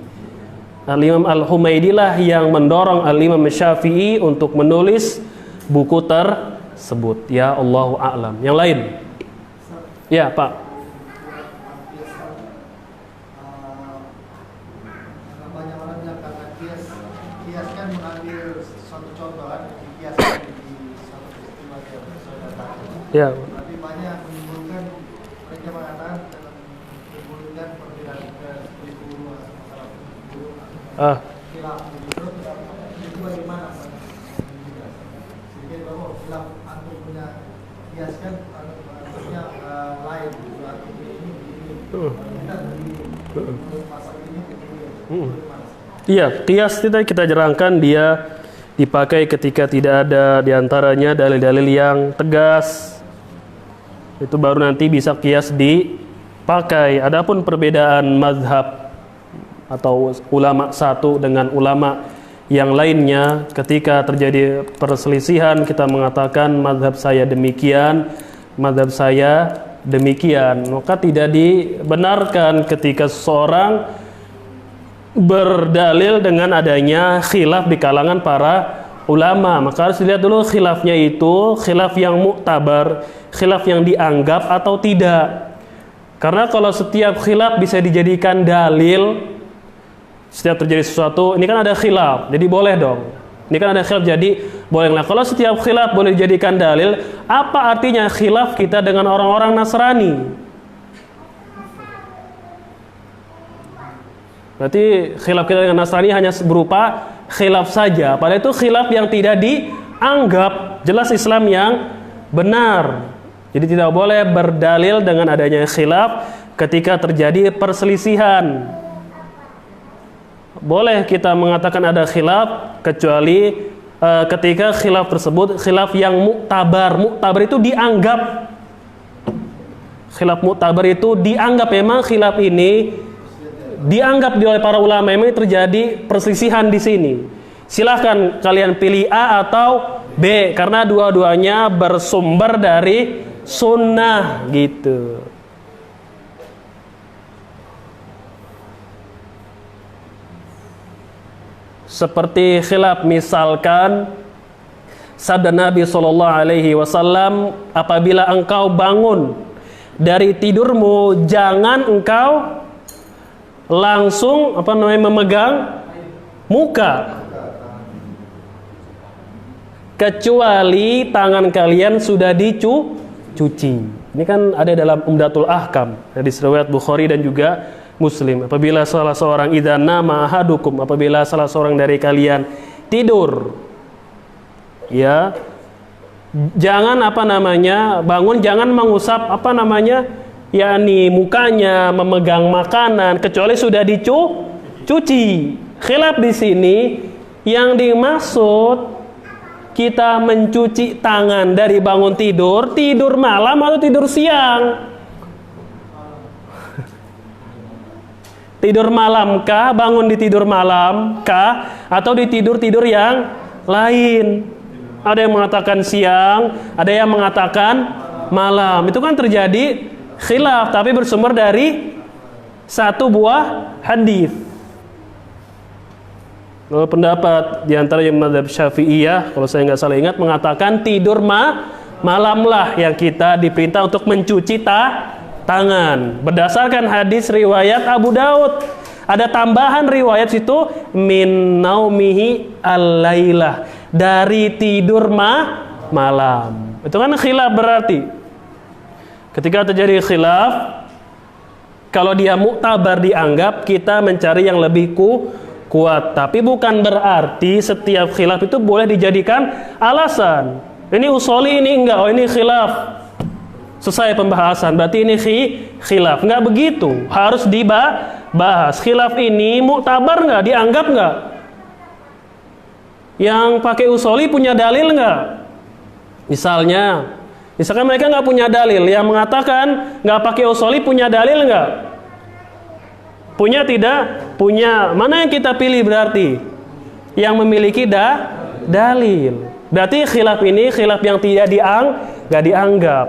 Al-Imam Al-Humaidi lah yang mendorong Al-Imam Syafi'i untuk menulis buku tersebut. Ya, Allahu a'lam. Yang lain? Ya, Pak. Banyak orang yang karena kias kan mengambil suatu contoh kan, dikiaskan di suatu peristiwa yang sudah datang. Ya. Tapi banyak yang menimbulkan, mereka mengatakan menimbulkan perbedaan seperti guru masalah guru. Khilaf itu bagaimana? Sehingga bahwa khilaf antum punya kiaskan artinya lain atau ini kita begini pasal ini begini. Iya, qiyas tadi kita jerangkan dia dipakai ketika tidak ada diantaranya dalil-dalil yang tegas. Itu baru nanti bisa qiyas dipakai. Adapun perbedaan mazhab atau ulama satu dengan ulama yang lainnya, ketika terjadi perselisihan kita mengatakan mazhab saya demikian, mazhab saya demikian, maka tidak dibenarkan ketika seseorang berdalil dengan adanya khilaf di kalangan para ulama. Maka harus dilihat dulu khilafnya itu khilaf yang muktabar, khilaf yang dianggap atau tidak. Karena kalau setiap khilaf bisa dijadikan dalil, setiap terjadi sesuatu, ini kan ada khilaf, jadi boleh dong. Ini kan ada khilaf, jadi bolehlah. Kalau setiap khilaf boleh dijadikan dalil, apa artinya khilaf kita dengan orang-orang Nasrani? Berarti khilaf kita dengan Nasrani hanya berupa khilaf saja. Padahal itu khilaf yang tidak dianggap jelas Islam yang benar. Jadi tidak boleh berdalil dengan adanya khilaf ketika terjadi perselisihan. Boleh kita mengatakan ada khilaf kecuali ketika khilaf tersebut khilaf yang muktabar. Muktabar itu dianggap. Khilaf muktabar itu dianggap, memang khilaf ini dianggap oleh para ulama memang terjadi perselisihan di sini. Silahkan kalian pilih A atau B karena dua-duanya bersumber dari sunnah gitu. Seperti khilaf misalkan sabda Nabi SAW, apabila engkau bangun dari tidurmu jangan engkau langsung memegang muka kecuali tangan kalian sudah dicuci. Ini kan ada dalam Umdatul Ahkam dari riwayat Bukhari dan juga Muslim. Apabila salah seorang idza nama ahadukum, apabila salah seorang dari kalian tidur, ya, jangan bangun jangan mengusap yakni mukanya, memegang makanan kecuali sudah dicuci. Khilaf di sini yang dimaksud kita mencuci tangan dari bangun tidur malam atau tidur siang. Tidur malam kah, bangun di tidur malam kah, atau di tidur yang lain? Ada yang mengatakan siang, ada yang mengatakan malam. Itu kan terjadi khilaf, tapi bersumber dari satu buah hadis. Kalau pendapat di antara yang mazhab Syafi'iyah, kalau saya nggak salah ingat, mengatakan tidur malamlah yang kita diperintah untuk mencuci tangan berdasarkan hadis riwayat Abu Daud. Ada tambahan riwayat situ min naumihi al-lailah, dari tidur malam. Itu kan khilaf berarti. Ketika terjadi khilaf, kalau dia muktabar dianggap, kita mencari yang lebih kuat. Tapi bukan berarti setiap khilaf itu boleh dijadikan alasan. Ini usoli, ini enggak, oh ini khilaf. Selesai pembahasan, berarti ini khilaf. Enggak begitu, harus dibahas. Khilaf ini muktabar enggak, dianggap enggak? Yang pakai usoli punya dalil nggak? Misalkan mereka nggak punya dalil, yang mengatakan nggak pakai usoli punya dalil nggak? Punya tidak? Punya. Mana yang kita pilih berarti? Yang memiliki dalil. Berarti khilaf ini khilaf yang nggak dianggap.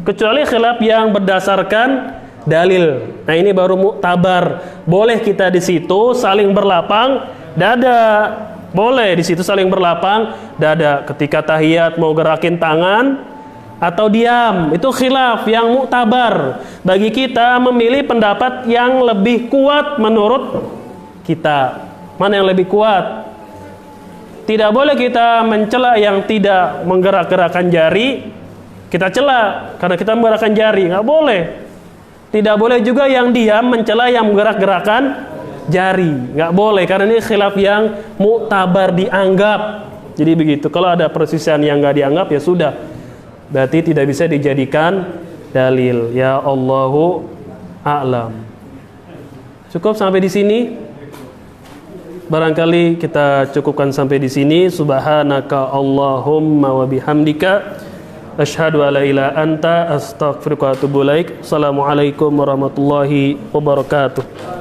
Kecuali khilaf yang berdasarkan dalil. Nah ini baru muktabar. Boleh kita di situ saling berlapang dada. Boleh di situ saling berlapang dada. Ketika tahiyat mau gerakin tangan atau diam, itu khilaf yang muktabar. Bagi kita memilih pendapat yang lebih kuat menurut kita. Mana yang lebih kuat? Tidak boleh kita mencela yang tidak menggerak-gerakkan jari. Kita cela karena kita menggerakkan jari, nggak boleh. Tidak boleh juga yang diam mencela yang menggerak-gerakkan jari, nggak boleh karena ini khilaf yang muktabar dianggap. Jadi begitu. Kalau ada perselisihan yang nggak dianggap ya sudah, berarti tidak bisa dijadikan dalil. Ya Allahu a'lam. Cukup sampai di sini. Barangkali kita cukupkan sampai di sini. Subhanaka Allahumma wa bihamdika asyhadu alla ilaha anta astaghfiruka wa atubu ilaik. Assalamualaikum warahmatullahi wabarakatuh.